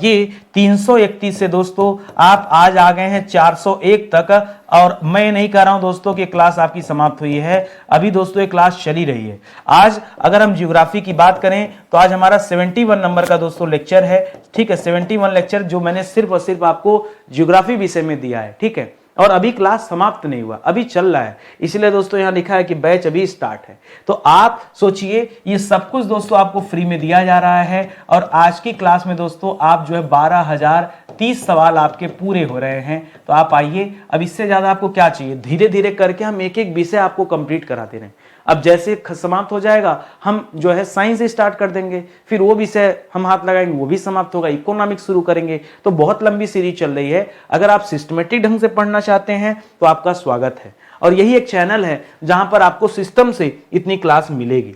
ये 331 से दोस्तों आप आज आ गए हैं 401 तक। और मैं नहीं कह रहा हूं दोस्तों कि क्लास आपकी समाप्त हुई है, अभी दोस्तों ये क्लास चली रही है। आज अगर हम ज्योग्राफी की बात करें तो आज हमारा 71 नंबर का दोस्तों लेक्चर है। ठीक है, 71 लेक्चर जो मैंने सिर्फ और सिर्फ आपको ज्योग्राफी विषय में दिया है। ठीक है, और अभी क्लास समाप्त नहीं हुआ, अभी चल रहा है, इसलिए दोस्तों यहां लिखा है कि बैच अभी स्टार्ट है। तो आप सोचिए ये सब कुछ दोस्तों आपको फ्री में दिया जा रहा है। और आज की क्लास में दोस्तों आप जो है 12,030 सवाल आपके पूरे हो रहे हैं। तो आप आइए, अब इससे ज्यादा आपको क्या चाहिए, धीरे धीरे करके हम एक एक विषय आपको कंप्लीट करा दे रहे हैं। अब जैसे समाप्त हो जाएगा हम जो है साइंस स्टार्ट कर देंगे, फिर वो विषय हम हाथ लगाएंगे वो भी समाप्त होगा, इकोनॉमिक्स शुरू करेंगे। तो बहुत लंबी सीरीज चल रही है। अगर आप सिस्टमेटिक ढंग से पढ़ना चाहते हैं तो आपका स्वागत है। और यही एक चैनल है जहां पर आपको सिस्टम से इतनी क्लास मिलेगी।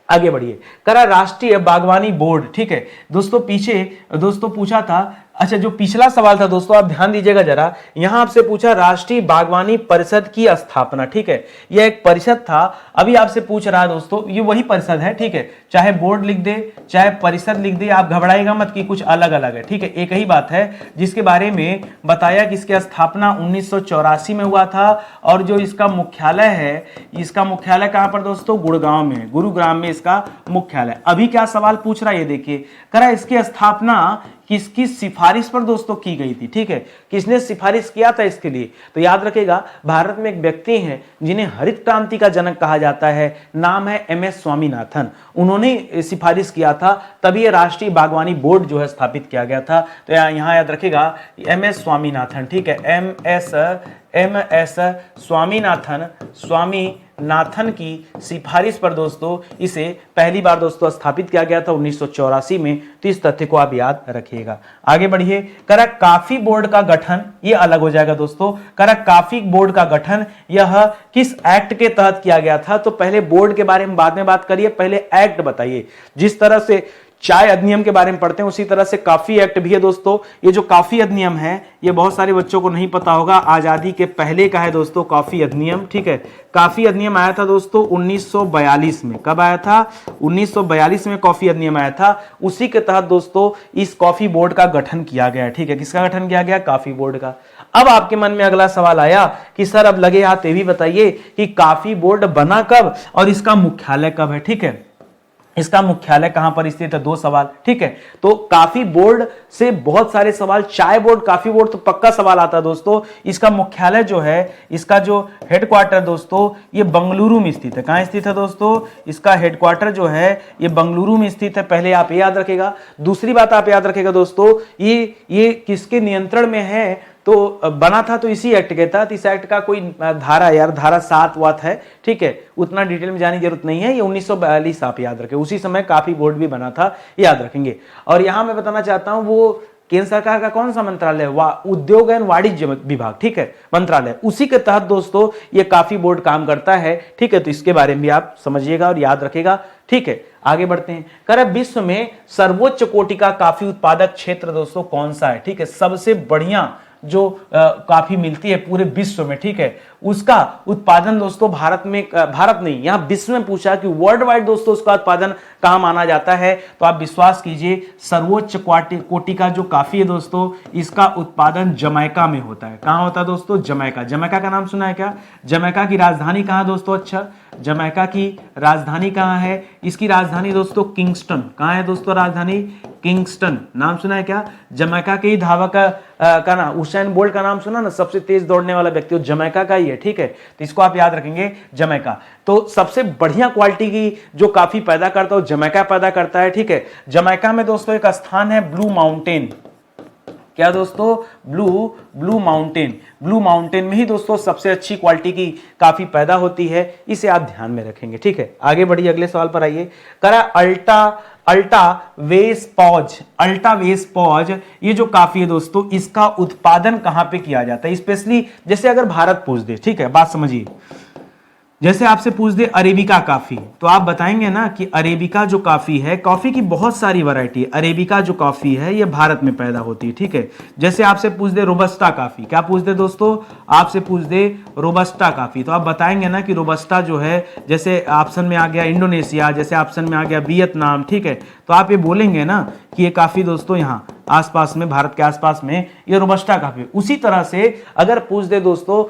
आगे बढ़िए, करा राष्ट्रीय बागवानी बोर्ड। ठीक है दोस्तों, पीछे दोस्तों पूछा था, अच्छा जो पिछला सवाल था दोस्तों आप ध्यान दीजिएगा जरा, यहां आपसे पूछा राष्ट्रीय बागवानी परिषद की स्थापना। ठीक है, यह एक परिषद था, अभी आपसे पूछ रहा है दोस्तों ये वही परिषद है। ठीक है, चाहे बोर्ड लिख दे चाहे परिषद लिख दे, आप घबराएगा मत कि कुछ अलग अलग है। ठीक है, एक ही बात है जिसके बारे में बताया कि इसकी स्थापना 1984 में हुआ था। और जो इसका मुख्यालय है, इसका मुख्यालय कहां पर दोस्तों, गुड़गांव में, गुरुग्राम में इसका मुख्यालय। अभी क्या सवाल पूछ रहा है ये देखिए, करा इसकी स्थापना किसकी सिफारिश पर दोस्तों की गई थी। ठीक है, किसने सिफारिश किया था इसके लिए, तो याद रखेगा भारत में एक व्यक्ति हैं जिन्हें हरित क्रांति का जनक कहा जाता है, नाम है MS स्वामीनाथन। उन्होंने सिफारिश किया था, तभी राष्ट्रीय बागवानी बोर्ड जो है स्थापित किया गया था। तो यहां याद रखेगा MS स्वामीनाथन। ठीक है, MS स्वामीनाथन की सिफारिश पर दोस्तों इसे पहली बार दोस्तों स्थापित किया गया था 1984 में। तो इस तथ्य को आप याद रखिएगा। आगे बढ़िए, करा काफी बोर्ड का गठन, ये अलग हो जाएगा दोस्तों। करा काफी बोर्ड का गठन यह किस एक्ट के तहत किया गया था, तो पहले बोर्ड के बारे में बाद में बात करिए, पहले एक्ट बताइए। जिस तरह से चाय अधिनियम के बारे में पढ़ते हैं उसी तरह से काफी एक्ट भी है दोस्तों। ये जो काफी अधिनियम है ये बहुत सारे बच्चों को नहीं पता होगा, आजादी के पहले का है दोस्तों काफी अधिनियम। ठीक है, काफी अधिनियम आया था दोस्तों 1942 में। कब आया था, 1942 में काफी अधिनियम आया था। उसी के तहत दोस्तों इस कॉफी बोर्ड का गठन किया गया। ठीक है, किसका गठन किया गया, काफी बोर्ड का। अब आपके मन में अगला सवाल आया कि सर अब लगे हाथ ये भी बताइए कि काफी बोर्ड बना कब और इसका मुख्यालय कब है। ठीक है, इसका मुख्यालय कहां पर स्थित है, 2 सवाल। ठीक है, तो काफी बोर्ड से बहुत सारे सवाल, चाय बोर्ड काफी बोर्ड तो पक्का सवाल आता है दोस्तों। इसका मुख्यालय जो है, इसका जो हेडक्वार्टर दोस्तों ये बंगलुरु में स्थित है। कहां स्थित है दोस्तों, इसका हेडक्वार्टर जो है ये बंगलुरु में स्थित है। पहले आप ये याद रखेगा। दूसरी बात आप याद रखेगा दोस्तों, ये किसके नियंत्रण में है, तो बना था तो इसी एक्ट के तहत। इस एक्ट का कोई धारा यार धारा 7 वात है। ठीक है, उतना डिटेल में जाने की जरूरत नहीं है। ये 1942 आप याद रखें, उसी समय काफी बोर्ड भी बना था, याद रखेंगे। और यहां मैं बताना चाहता हूं वो केंद्र सरकार का कौन सा मंत्रालय, उद्योग एवं वाणिज्य विभाग। ठीक है, मंत्रालय, उसी के तहत दोस्तों ये काफी बोर्ड काम करता है। ठीक है, तो इसके बारे में भी आप समझिएगा और याद रखेगा। ठीक है, आगे बढ़ते हैं। कर विश्व में सर्वोच्च कोटि का काफी उत्पादक क्षेत्र दोस्तों कौन सा है। ठीक है, सबसे बढ़िया जो काफी मिलती है पूरे विश्व में। ठीक है, उसका उत्पादन दोस्तों भारत में, भारत नहीं यहां विश्व में पूछा कि वर्ल्ड वाइड दोस्तों उसका उत्पादन कहां माना जाता है, तो आप विश्वास कीजिए सर्वोच्च कोटि का जो काफी है दोस्तों इसका उत्पादन जमैका में होता है। कहां होता है दोस्तों, जमैका। जमैका का नाम सुना है क्या, जमैका की राजधानी कहां दोस्तों, अच्छा जमैका की राजधानी कहां है, इसकी राजधानी दोस्तों किंगस्टन। कहां है दोस्तों राजधानी, किंगस्टन, नाम सुना है क्या? जमैका के ही धावक का नाम, उसेन बोल्ट का नाम सुना ना, सबसे तेज दौड़ने वाला व्यक्ति वो जमैका का ही है, ठीक है, तो इसको आप याद रखेंगे जमैका। तो सबसे बढ़िया क्वालिटी की जो कॉफी पैदा करता है वो जमैका पैदा करता है, ठीक है। जमैका में दोस्तों एक स्थान है ब्लू माउंटेन, क्या दोस्तों? ब्लू माउंटेन, ब्लू माउंटेन में ही दोस्तों सबसे अच्छी क्वालिटी की काफी पैदा होती है, इसे आप ध्यान में रखेंगे, ठीक है। आगे बढ़िए, अगले सवाल पर आइए। करा अल्टा वेस पॉज, ये जो काफी है दोस्तों, इसका उत्पादन कहां पे किया जाता है? स्पेशली जैसे अगर भारत पूछ दे, ठीक है, बात समझिए, जैसे आपसे पूछ दे अरेबिका कॉफी, तो आप बताएंगे ना कि अरेबिका जो कॉफी है, कॉफी की बहुत सारी वैरायटी है, अरेबिका जो कॉफी है ये भारत में पैदा होती है, ठीक है। जैसे आपसे पूछ दे रोबस्टा कॉफी, क्या पूछ दे दोस्तों? आपसे पूछ दे रोबस्टा कॉफी, तो आप बताएंगे ना कि रोबस्टा जो है, जैसे ऑप्शन में आ गया इंडोनेशिया, जैसे ऑप्शन में आ गया वियतनाम, ठीक है, तो आप ये बोलेंगे ना कि ये काफी दोस्तों यहाँ आसपास में, भारत के आसपास में ये रोबस्टा कॉफी। उसी तरह से अगर पूछ दे दोस्तों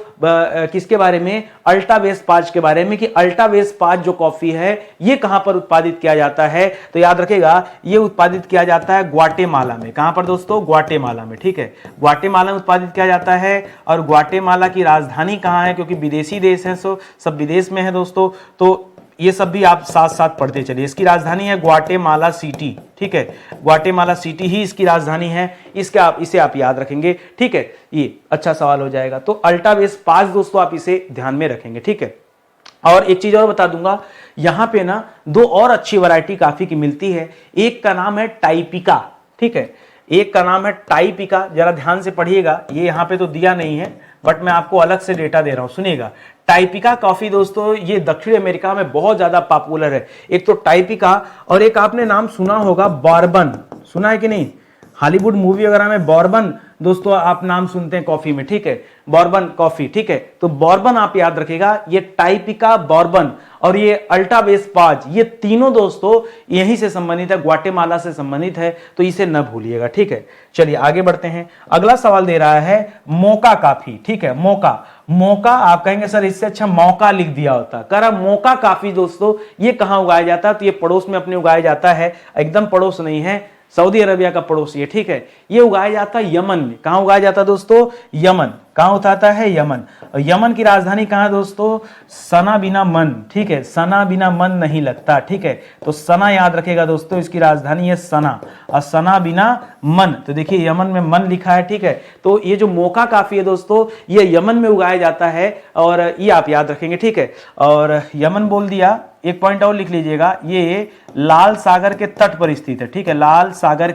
किसके बारे में? अल्टा वेस पाज के बारे में, कि अल्टा वेस पाज जो कॉफी है ये कहां पर उत्पादित किया जाता है, तो याद रखेगा ये उत्पादित किया जाता है ग्वाटेमाला में। कहां पर दोस्तों? ग्वाटेमाला में, ठीक है, ग्वाटेमाला में उत्पादित किया जाता है। और ग्वाटेमाला की राजधानी कहां है? क्योंकि विदेशी देश है, सो सब विदेश में है दोस्तों, तो ये सब भी आप साथ साथ पढ़ते चलिए। इसकी राजधानी है ग्वाटेमाला सिटी, ठीक है, ग्वाटेमाला सिटी ही इसकी राजधानी है, इसे आप याद रखेंगे, ठीक है, ये अच्छा सवाल हो जाएगा। तो अल्टा वेस पाज दोस्तों आप इसे ध्यान में रखेंगे, ठीक है। और एक चीज और बता दूंगा, यहां पे ना दो और अच्छी वैरायटी काफी की मिलती है, एक का नाम है टाइपिका, ठीक है, एक का नाम है टाइपिका, जरा ध्यान से पढ़िएगा, ये यहां पे तो दिया नहीं है बट मैं आपको अलग से डेटा दे रहा हूं, सुनिएगा। टाइपिका कॉफी दोस्तों ये दक्षिण अमेरिका में बहुत ज्यादा पॉपुलर है। एक तो टाइपिका और एक आपने नाम सुना होगा बॉर्बन, सुना है कि नहीं? हॉलीवुड मूवी वगैरह में बॉर्बन दोस्तों आप नाम सुनते हैं कॉफी में, ठीक है, बॉर्बन कॉफी, ठीक है, तो बॉर्बन आप याद रखिएगा, ये टाइपिका, बॉर्बन और ये अल्टा वेस पाज, ये तीनों दोस्तों यहीं से संबंधित है, ग्वाटेमाला से संबंधित है, तो इसे न भूलिएगा, ठीक है। चलिए आगे बढ़ते हैं। अगला सवाल दे रहा है मोका कॉफी, ठीक है, मोका आप कहेंगे सर इससे अच्छा मौका लिख दिया होता, कर मोका कॉफी दोस्तों ये कहां उगाया जाता है? तो ये पड़ोस में अपने उगाया जाता है, एकदम पड़ोस नहीं है, सऊदी अरबिया का पड़ोसी है, ठीक है, ये उगाया जाता है यमन में। कहां उगाया जाता है दोस्तों? यमन। कहां उठाता है? यमन। और यमन की राजधानी कहां है दोस्तों? सना बिना मन, ठीक है, सना बिना मन नहीं लगता, ठीक है, तो सना याद रखेगा दोस्तों, इसकी राजधानी है सना, और सना बिना मन, तो देखिए यमन में मन लिखा है, ठीक है। तो ये जो मोका कॉफी है दोस्तों ये यमन में उगाया जाता है, और ये आप याद रखेंगे, ठीक है। और यमन बोल दिया, एक पॉइंट और लिख लीजिएगा, ये लाल सागर के तट पर स्थित है, ठीक है, लाल सागर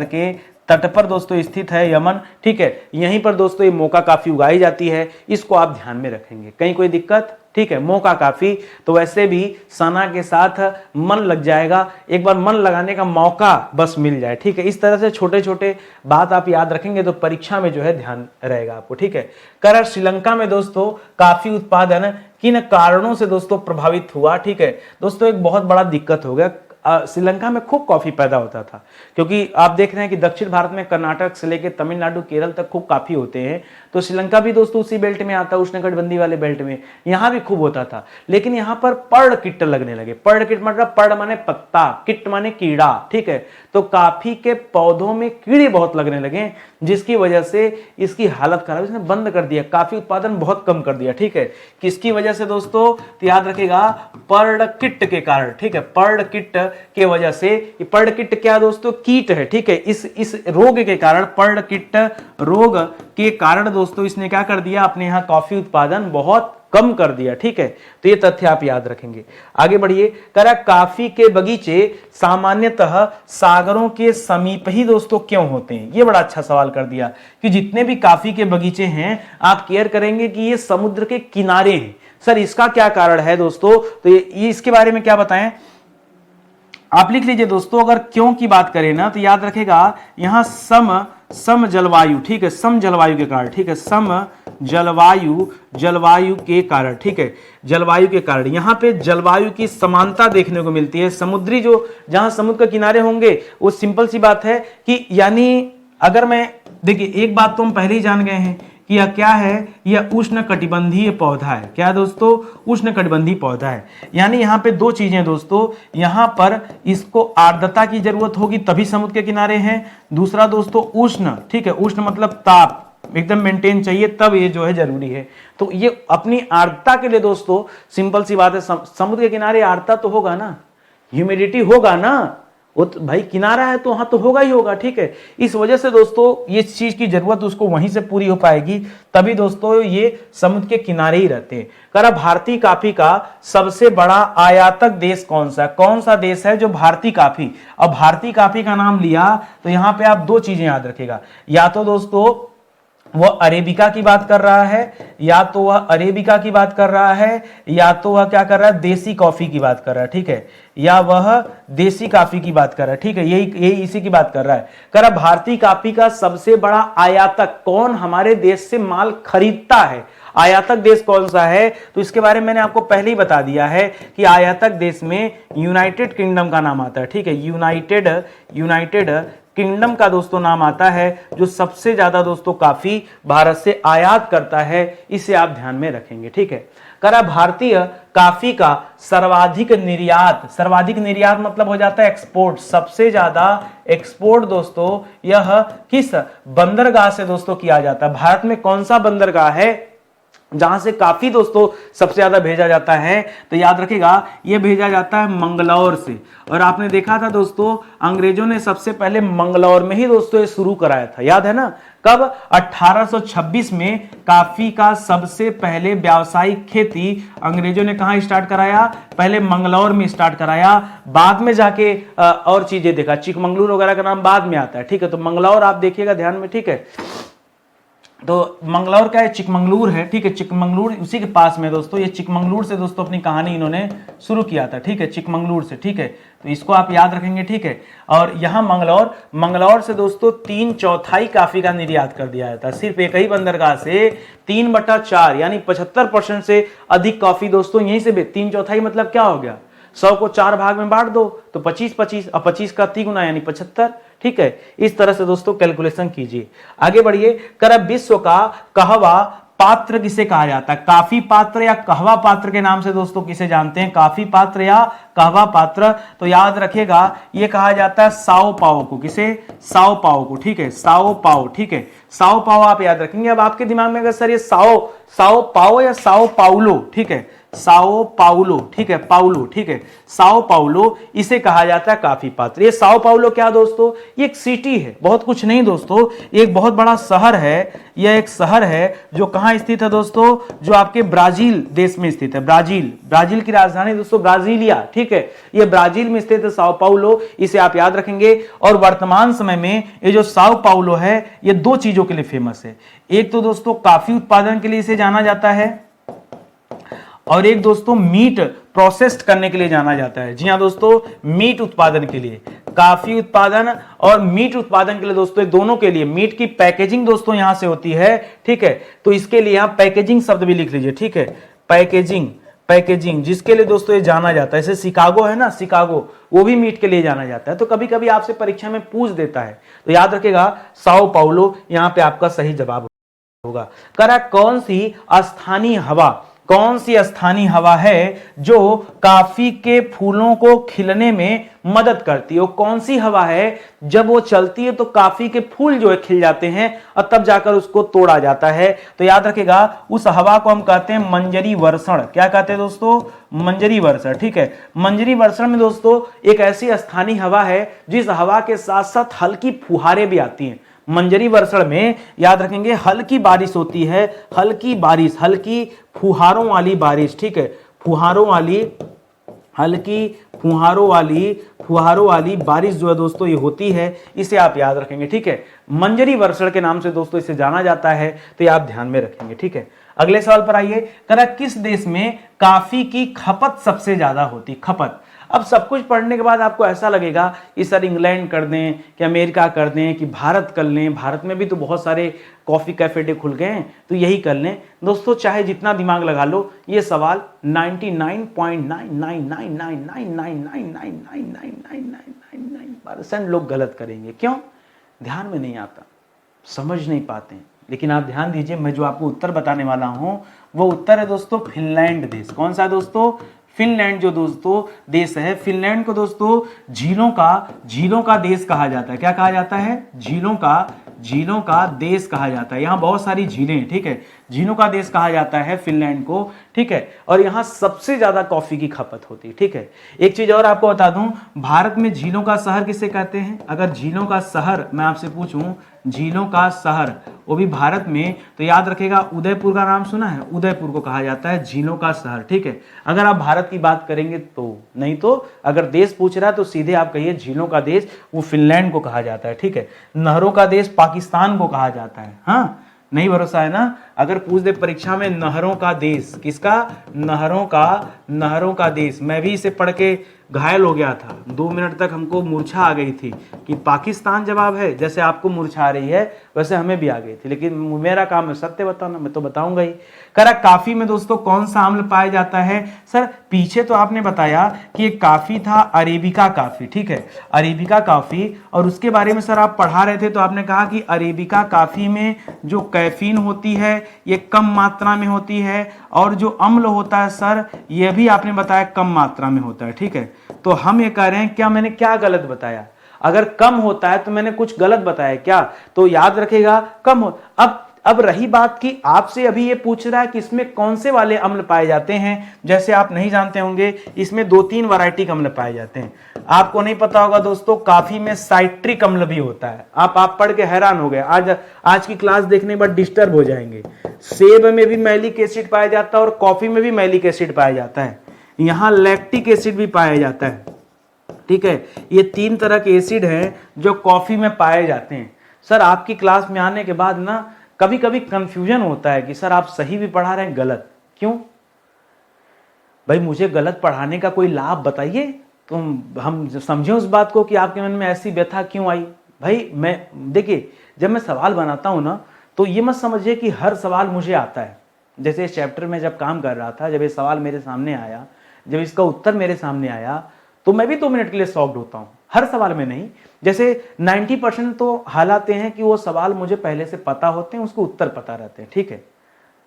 के तट पर दोस्तों स्थित है यमन, ठीक है। यहीं पर दोस्तों ये मोका कॉफी उगाई जाती है, इसको आप ध्यान में रखेंगे, कहीं कोई दिक्कत? ठीक है, मोका कॉफी तो वैसे भी सना के साथ मन लग जाएगा, एक बार मन लगाने का मौका बस मिल जाए, ठीक है। इस तरह से छोटे छोटे बात आप याद रखेंगे तो परीक्षा में जो है ध्यान रहेगा आपको, ठीक है। कर श्रीलंका में दोस्तों काफी उत्पादन किन कारणों से दोस्तों प्रभावित हुआ? ठीक है दोस्तों, एक बहुत बड़ा दिक्कत हो गया, श्रीलंका में खूब कॉफी पैदा होता था, क्योंकि आप देख रहे हैं कि दक्षिण भारत में कर्नाटक से लेकर तमिलनाडु केरल तक खूब कॉफी होते हैं, तो श्रीलंका भी दोस्तों उसी बेल्ट में आता है, उष्णकटिबंधीय वाले बेल्ट में, यहाँ भी खूब होता था। लेकिन यहाँ पर पर्ड किट लगने लगे। पर्ड किट मतलब पर्ड माने पत्ता, किट माने कीड़ा, ठीक है। तो कॉफी के पौधों में कीड़े बहुत लगने लगे, जिसकी वजह से इसकी हालत खराब, इसने बंद कर दिया, काफी उत्पादन बहुत कम कर दिया, ठीक है। किसकी वजह से दोस्तों? तो याद रखेगा पर्ड किट के कारण, ठीक है, पर्ड किट के वजह से। ये पर्ड किट क्या दोस्तों? कीट है, ठीक है। इस रोग के कारण, पर्ड किट रोग के कारण दोस्तों इसने क्या कर दिया? अपने यहां कॉफी उत्पादन बहुत कम कर दिया, ठीक है। तो ये तथ्य आप याद रखेंगे। आगे बढ़िए, करा कॉफी के बगीचे सामान्यतः सागरों के समीप ही दोस्तों क्यों होते हैं? ये बड़ा अच्छा सवाल कर दिया कि जितने भी कॉफी के बगीचे हैं आप केयर करेंगे कि ये समुद्र के किनारे हैं। सर इसका क्या कारण है दोस्तों? तो ये इसके बारे में क्या बताएं आप लिख लीजिए दोस्तों। अगर क्यों की बात करें ना तो याद रखेगा यहां सम जलवायु, ठीक है, सम जलवायु के कारण, ठीक है, सम जलवायु के कारण, ठीक है, जलवायु के कारण यहां पे जलवायु की समानता देखने को मिलती है। समुद्री जो जहां समुद्र के किनारे होंगे वो सिंपल सी बात है कि यानी अगर मैं देखिए एक बात तो हम पहले ही जान गए हैं कि यह क्या है, यह उष्णकटिबंधीय पौधा है। क्या दोस्तों, उष्णकटिबंधीय पौधा है। यानी यहाँ पे दो चीजें दोस्तों, यहाँ पर इसको आर्द्रता की जरूरत होगी तभी समुद्र के किनारे हैं। दूसरा दोस्तों उष्ण, ठीक है, उष्ण मतलब ताप एकदम मेंटेन चाहिए, तब ये जो है जरूरी है। तो ये अपनी आर्द्रता के लिए दोस्तों, सिंपल सी बात है, समुद्र के किनारे आर्द्रता तो होगा ना, ह्यूमिडिटी होगा ना, वो तो भाई किनारा है तो वहां तो होगा ही होगा, ठीक है। इस वजह से दोस्तों ये चीज की जरूरत उसको वहीं से पूरी हो पाएगी, तभी दोस्तों ये समुद्र के किनारे ही रहते हैं। करा भारतीय कॉफी का सबसे बड़ा आयातक देश कौन सा, कौन सा देश है जो भारतीय कॉफी, अब भारतीय कॉफी का नाम लिया तो यहां पे आप दो चीजें याद रखेगा, या तो दोस्तों वह अरेबिका की बात कर रहा है, या तो वह अरेबिका की बात कर रहा है, या तो वह क्या कर रहा है, देसी कॉफी की बात कर रहा है, ठीक है, या वह देसी कॉफी की बात कर रहा है, ठीक है, यही इसी की बात कर रहा है। कर भारतीय कॉफी का सबसे बड़ा आयातक कौन हमारे देश से माल खरीदता है, आयातक देश कौन सा है, तो इसके बारे में मैंने आपको पहले ही बता दिया है कि आयातक देश में यूनाइटेड किंगडम का नाम आता है, ठीक है, यूनाइटेड किंगडम का दोस्तों नाम आता है, जो सबसे ज्यादा दोस्तों कॉफी भारत से आयात करता है, इसे आप ध्यान में रखेंगे, ठीक है। करा भारतीय कॉफी का सर्वाधिक निर्यात मतलब हो जाता है एक्सपोर्ट, सबसे ज्यादा एक्सपोर्ट दोस्तों यह किस बंदरगाह से दोस्तों किया जाता है, भारत में कौन सा बंदरगाह है जहां से काफी दोस्तों सबसे ज्यादा भेजा जाता है, तो याद रखिएगा यह भेजा जाता है मंगलौर से। और आपने देखा था दोस्तों, अंग्रेजों ने सबसे पहले मंगलौर में ही दोस्तों ये शुरू कराया था, याद है ना, कब, 1826 में कॉफी का सबसे पहले व्यावसायिक खेती अंग्रेजों ने कहां स्टार्ट कराया, पहले मंगलौर में स्टार्ट कराया, बाद में जाके और चीजें देखा, चिकमंगलूर वगैरह का नाम बाद में आता है, ठीक है। तो मंगलौर आप देखिएगा ध्यान में, ठीक है, तो मंगलौर का है, चिकमंगलूर है, ठीक है, चिकमंगलूर उसी के पास में दोस्तों, ये चिकमंगलूर से दोस्तों अपनी कहानी इन्होंने शुरू किया था, ठीक है, चिकमंगलूर से, ठीक है, तो इसको आप याद रखेंगे, ठीक है। और यहां मंगलौर से दोस्तों 3/4 कॉफी का निर्यात कर दिया जाता है, सिर्फ एक ही बंदरगाह से 3/4 यानी 75% से अधिक कॉफी दोस्तों यहीं से 3/4 मतलब क्या हो गया, 100 को 4 भाग में बांट दो तो 25 और 25 का 3 गुना यानी 75, ठीक है। इस तरह से दोस्तों कैलकुलेशन कीजिए, आगे बढ़िए। कर विश्व का कहवा पात्र किसे कहा जाता है, काफी पात्र या कहवा पात्र के नाम से दोस्तों किसे जानते हैं, काफी पात्र या कहवा पात्र, तो याद रखिएगा ये कहा जाता है साओ पाओ को, किसे, साओ पाओ को, ठीक है, साओ पाओ, ठीक है, साओ पाओ आप याद रखेंगे। अब आपके दिमाग में अगर सर ये साओ पाओ या साओ पाउलो, ठीक है, साओ पाउलो, ठीक है, पाउलो, ठीक है, साओ पाउलो, इसे कहा जाता है काफी पात्र। ये साओ पाउलो क्या दोस्तों, ये एक सिटी है, बहुत कुछ नहीं दोस्तों, एक बहुत बड़ा शहर है, यह एक शहर है जो कहां स्थित है दोस्तों, जो आपके ब्राजील देश में स्थित है, ब्राजील की राजधानी दोस्तों ब्राजीलिया, ठीक है, ये ब्राजील में स्थित है साओ पाउलो, इसे आप याद रखेंगे। और वर्तमान समय में ये जो साओ पाउलो है ये दो चीजों के लिए फेमस है, एक तो दोस्तों काफी उत्पादन के लिए इसे जाना जाता है, और एक दोस्तों मीट प्रोसेस्ड करने के लिए जाना जाता है। जी हां दोस्तों, मीट उत्पादन के लिए, काफी उत्पादन और मीट उत्पादन के लिए दोस्तों, दोनों के लिए मीट की पैकेजिंग दोस्तों यहां से होती है, ठीक है, तो इसके लिए यहां पैकेजिंग शब्द भी लिख लीजिए, ठीक है, पैकेजिंग जिसके लिए दोस्तों ये जाना जाता है, जैसे शिकागो है ना, शिकागो वो भी मीट के लिए जाना जाता है, तो कभी कभी आपसे परीक्षा में पूछ देता है, तो याद रखिएगा साओ पाउलो यहां पे आपका सही जवाब होगा। करा कौन सी स्थानीय हवा है जो कॉफी के फूलों को खिलने में मदद करती है, वो कौन सी हवा है जब वो चलती है तो कॉफी के फूल जो है खिल जाते हैं और तब जाकर उसको तोड़ा जाता है, तो याद रखिएगा उस हवा को हम कहते हैं मंजरी वर्षण। क्या कहते हैं दोस्तों, मंजरी वर्षण, ठीक है। मंजरी वर्षण में दोस्तों एक ऐसी स्थानीय हवा है जिस हवा के साथ साथ हल्की फुहारें भी आती हैं। मंजरी वर्षण में याद रखेंगे हल्की बारिश होती है, हल्की फुहारों वाली बारिश, ठीक है, हल्की फुहारों वाली बारिश जो है दोस्तों ये होती है, इसे आप याद रखेंगे, ठीक है। मंजरी वर्षण के नाम से दोस्तों इसे जाना जाता है, तो ये आप ध्यान में रखेंगे, ठीक है। अगले सवाल पर आइए, करा किस देश में कॉफी की खपत सबसे ज्यादा होती, खपत। अब सब कुछ पढ़ने के बाद आपको ऐसा लगेगा कि सर इंग्लैंड कर दें कि अमेरिका कर दें कि भारत कर लें, भारत में भी तो बहुत सारे कॉफी कैफे डे खुल गए हैं तो यही कर लें। दोस्तों चाहे जितना दिमाग लगा लो, ये सवाल 99.999999999999% लोग गलत करेंगे। क्यों? ध्यान में नहीं आता, समझ नहीं पाते हैं, लेकिन आप ध्यान दीजिए, मैं जो आपको उत्तर बताने वाला हूं वो उत्तर है दोस्तों फिनलैंड देश। कौन सा दोस्तों? फिनलैंड जो दोस्तों देश है, फिनलैंड को दोस्तों झीलों का देश कहा जाता है। क्या कहा जाता है? झीलों का देश कहा जाता है। यहाँ बहुत सारी झीलें हैं, ठीक है, झीलों का देश कहा जाता है फिनलैंड को, ठीक है। और यहाँ सबसे ज्यादा कॉफी की खपत होती है, ठीक है। एक चीज और आपको बता दूं, भारत में झीलों का शहर किसे कहते हैं? अगर झीलों का शहर मैं आपसे पूछूं, झीलों का शहर वो भी भारत में, तो याद रखेगा उदयपुर का नाम सुना है? उदयपुर को कहा जाता है झीलों का शहर, ठीक है। अगर आप भारत की बात करेंगे तो, नहीं तो अगर देश पूछ रहा है तो सीधे आप कहिए झीलों का देश, वो फिनलैंड को कहा जाता है, ठीक है। नहरों का देश पाकिस्तान को कहा जाता है। हाँ, नहीं भरोसा है ना? अगर पूछ दे परीक्षा में नहरों का देश, किसका? नहरों का देश। मैं भी इसे पढ़ के घायल हो गया था, 2 मिनट तक हमको मूर्छा आ गई थी कि पाकिस्तान जवाब है। जैसे आपको मूर्छा आ रही है वैसे हमें भी आ गई थी, लेकिन मेरा काम है सत्य बताना, मैं तो बताऊंगा ही। करा काफी में दोस्तों कौन सा अम्ल पाया जाता है? सर पीछे तो आपने बताया कि एक काफी था अरेबिका काफी, ठीक है, अरेबिका काफी। और उसके बारे में सर आप पढ़ा रहे थे तो आपने कहा कि अरेबिका काफी में जो कैफीन होती है ये कम मात्रा में होती है, और जो अम्ल होता है सर ये भी आपने बताया कम मात्रा में होता है, ठीक है। तो हम ये कह रहे हैं क्या मैंने क्या गलत बताया? अगर कम होता है तो मैंने कुछ गलत बताया क्या? तो याद रखेगा कम हो। अब रही बात कि आपसे अभी ये पूछ रहा है कि इसमें कौन से वाले अम्ल पाए जाते हैं। जैसे आप नहीं जानते होंगे, इसमें 2-3 वैरायटी के अम्ल पाए जाते हैं। आपको नहीं पता होगा दोस्तों, काफी में साइट्रिक अम्ल भी होता है। आप पढ़ के हैरान हो गए, आज की क्लास देखने के बाद डिस्टर्ब हो जाएंगे। सेब में भी मैलिक एसिड पाया जाता है और कॉफी में भी मैलिक एसिड पाया जाता है। यहाँ लैक्टिक एसिड भी पाया जाता है, ठीक है। ये 3 तरह के एसिड हैं जो कॉफी में पाए जाते हैं। सर आपकी क्लास में आने के बाद ना कभी कभी कंफ्यूजन होता है कि सर आप सही भी पढ़ा रहे हैं गलत क्यों? भाई मुझे गलत पढ़ाने का कोई लाभ बताइए, तो हम समझे उस बात को कि आपके मन में ऐसी व्यथा क्यों आई। भाई मैं देखिए, जब मैं सवाल बनाता हूं ना तो ये मत समझिए कि हर सवाल मुझे आता है। जैसे इस चैप्टर में जब काम कर रहा था, जब ये सवाल मेरे सामने आया, जब इसका उत्तर मेरे सामने आया, तो मैं भी 2 मिनट के लिए शॉक्ड होता हूं, हर सवाल में नहीं। जैसे 90% तो हालात हैं कि वो सवाल मुझे पहले से पता होते हैं, उसको उत्तर पता रहते हैं, ठीक है।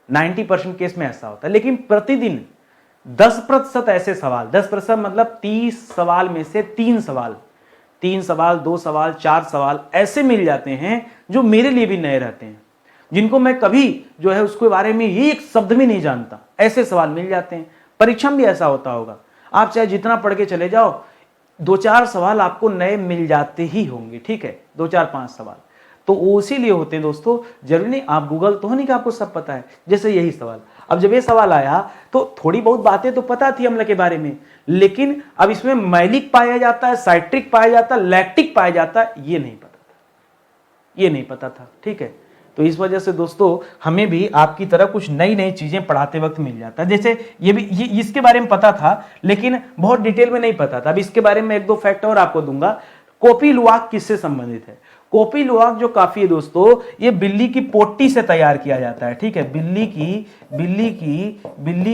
90% केस में ऐसा होता है, लेकिन प्रतिदिन 10% ऐसे सवाल, 10% मतलब 30 सवाल में से 3 सवाल, 2 सवाल, 4 सवाल ऐसे मिल जाते हैं जो मेरे लिए भी नए रहते हैं, जिनको मैं कभी जो है उसके बारे में एक शब्द भी नहीं जानता। ऐसे सवाल मिल जाते हैं। परीक्षा में भी ऐसा होता होगा, आप चाहे जितना पढ़ के चले जाओ, 2-4 सवाल आपको नए मिल जाते ही होंगे, ठीक है, 2-4-5 सवाल तो उसी लिए होते हैं दोस्तों। जरूरी नहीं आप गूगल तो नहीं कि आपको सब पता है। जैसे यही सवाल, अब जब ये सवाल आया तो थोड़ी बहुत बातें तो पता थी अम्ल के बारे में, लेकिन अब इसमें मैलिक पाया जाता है, साइट्रिक पाया जाता है, लैक्टिक पाया जाता है, ये नहीं पता था, ठीक है। तो इस वजह से दोस्तों हमें भी आपकी तरह कुछ नई नई चीजें पढ़ाते वक्त मिल जाता है। जैसे ये इसके बारे में पता था लेकिन बहुत डिटेल में नहीं पता था। अब इसके बारे में 1-2 फैक्ट और आपको दूंगा। कॉपी लुवाक किससे संबंधित है? कॉपी लुवाक जो काफी है दोस्तों, ये बिल्ली की पोटी से तैयार किया जाता है, ठीक है। बिल्ली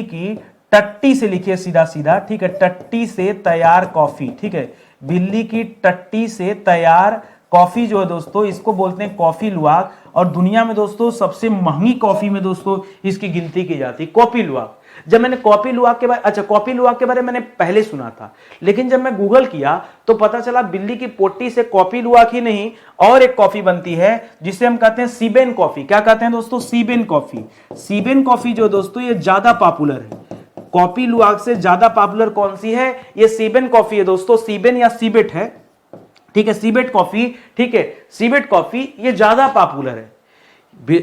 की टट्टी से लिखिए सीधा सीधा, ठीक है, टट्टी से तैयार कॉफी, ठीक है। बिल्ली की टट्टी से तैयार कॉफी जो है दोस्तों, इसको बोलते हैं कॉफी लुवाक। और दुनिया में दोस्तों सबसे महंगी कॉफी में दोस्तों इसकी गिनती की जाती है, कॉफी लुवाक। जब मैंने कॉफी लुवाक के बारे कॉफी लुवाक के बारे में मैंने पहले सुना था, लेकिन जब मैं गूगल किया तो पता चला बिल्ली की पोटी से कॉफी लुवाक ही नहीं, और एक कॉफी बनती है जिसे हम कहते हैं सीबेन कॉफी। क्या कहते हैं दोस्तों? सीबेन कॉफी। सीबेन कॉफी जो दोस्तों ये ज्यादा पॉपुलर है। कॉफी लुवाक से ज्यादा पॉपुलर कौन सी है? ये सीबेन कॉफी है दोस्तों। सीबेन या सीबेट है, ठीक है, सीबेट कॉफी, ठीक है, सीबेट कॉफी ये ज्यादा पॉपुलर है।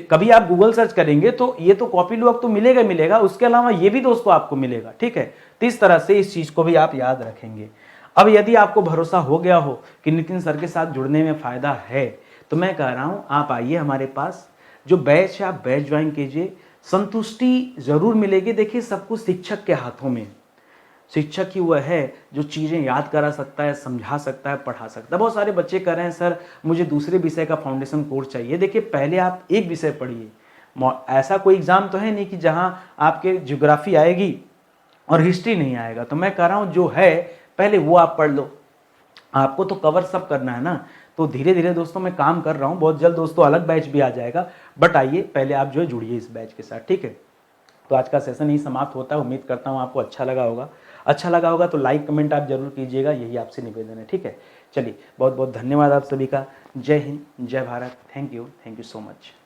कभी आप गूगल सर्च करेंगे तो ये तो कॉफी लुवाक तो मिलेगा, उसके अलावा ये भी दोस्तों आपको मिलेगा, ठीक है। तो इस तरह से इस चीज को भी आप याद रखेंगे। अब यदि आपको भरोसा हो गया हो कि नितिन सर के साथ जुड़ने में फायदा है, तो मैं कह रहा हूं आप आइए हमारे पास, जो बैच है आप बैच ज्वाइन कीजिए, संतुष्टि जरूर मिलेगी। देखिए सब कुछ शिक्षक के हाथों में, शिक्षक ही वह है जो चीज़ें याद करा सकता है, समझा सकता है, पढ़ा सकता है। बहुत सारे बच्चे कह रहे हैं सर मुझे दूसरे विषय का फाउंडेशन कोर्स चाहिए। देखिए पहले आप एक विषय पढ़िए। ऐसा कोई एग्जाम तो है नहीं कि जहां आपके ज्योग्राफी आएगी और हिस्ट्री नहीं आएगा। तो मैं कह रहा हूं जो है पहले वो आप पढ़ लो, आपको तो कवर सब करना है ना। तो धीरे धीरे दोस्तों मैं काम कर रहा हूँ, बहुत जल्द दोस्तों अलग बैच भी आ जाएगा, बट आइए पहले आप जो है जुड़िए इस बैच के साथ, ठीक है। तो आज का सेशन यही समाप्त होता है, उम्मीद करता हूँ आपको अच्छा लगा होगा। अच्छा लगा होगा तो लाइक कमेंट आप जरूर कीजिएगा, यही आपसे निवेदन है, ठीक है। चलिए बहुत बहुत धन्यवाद आप सभी का। जय हिंद, जय Bharat, thank you so much.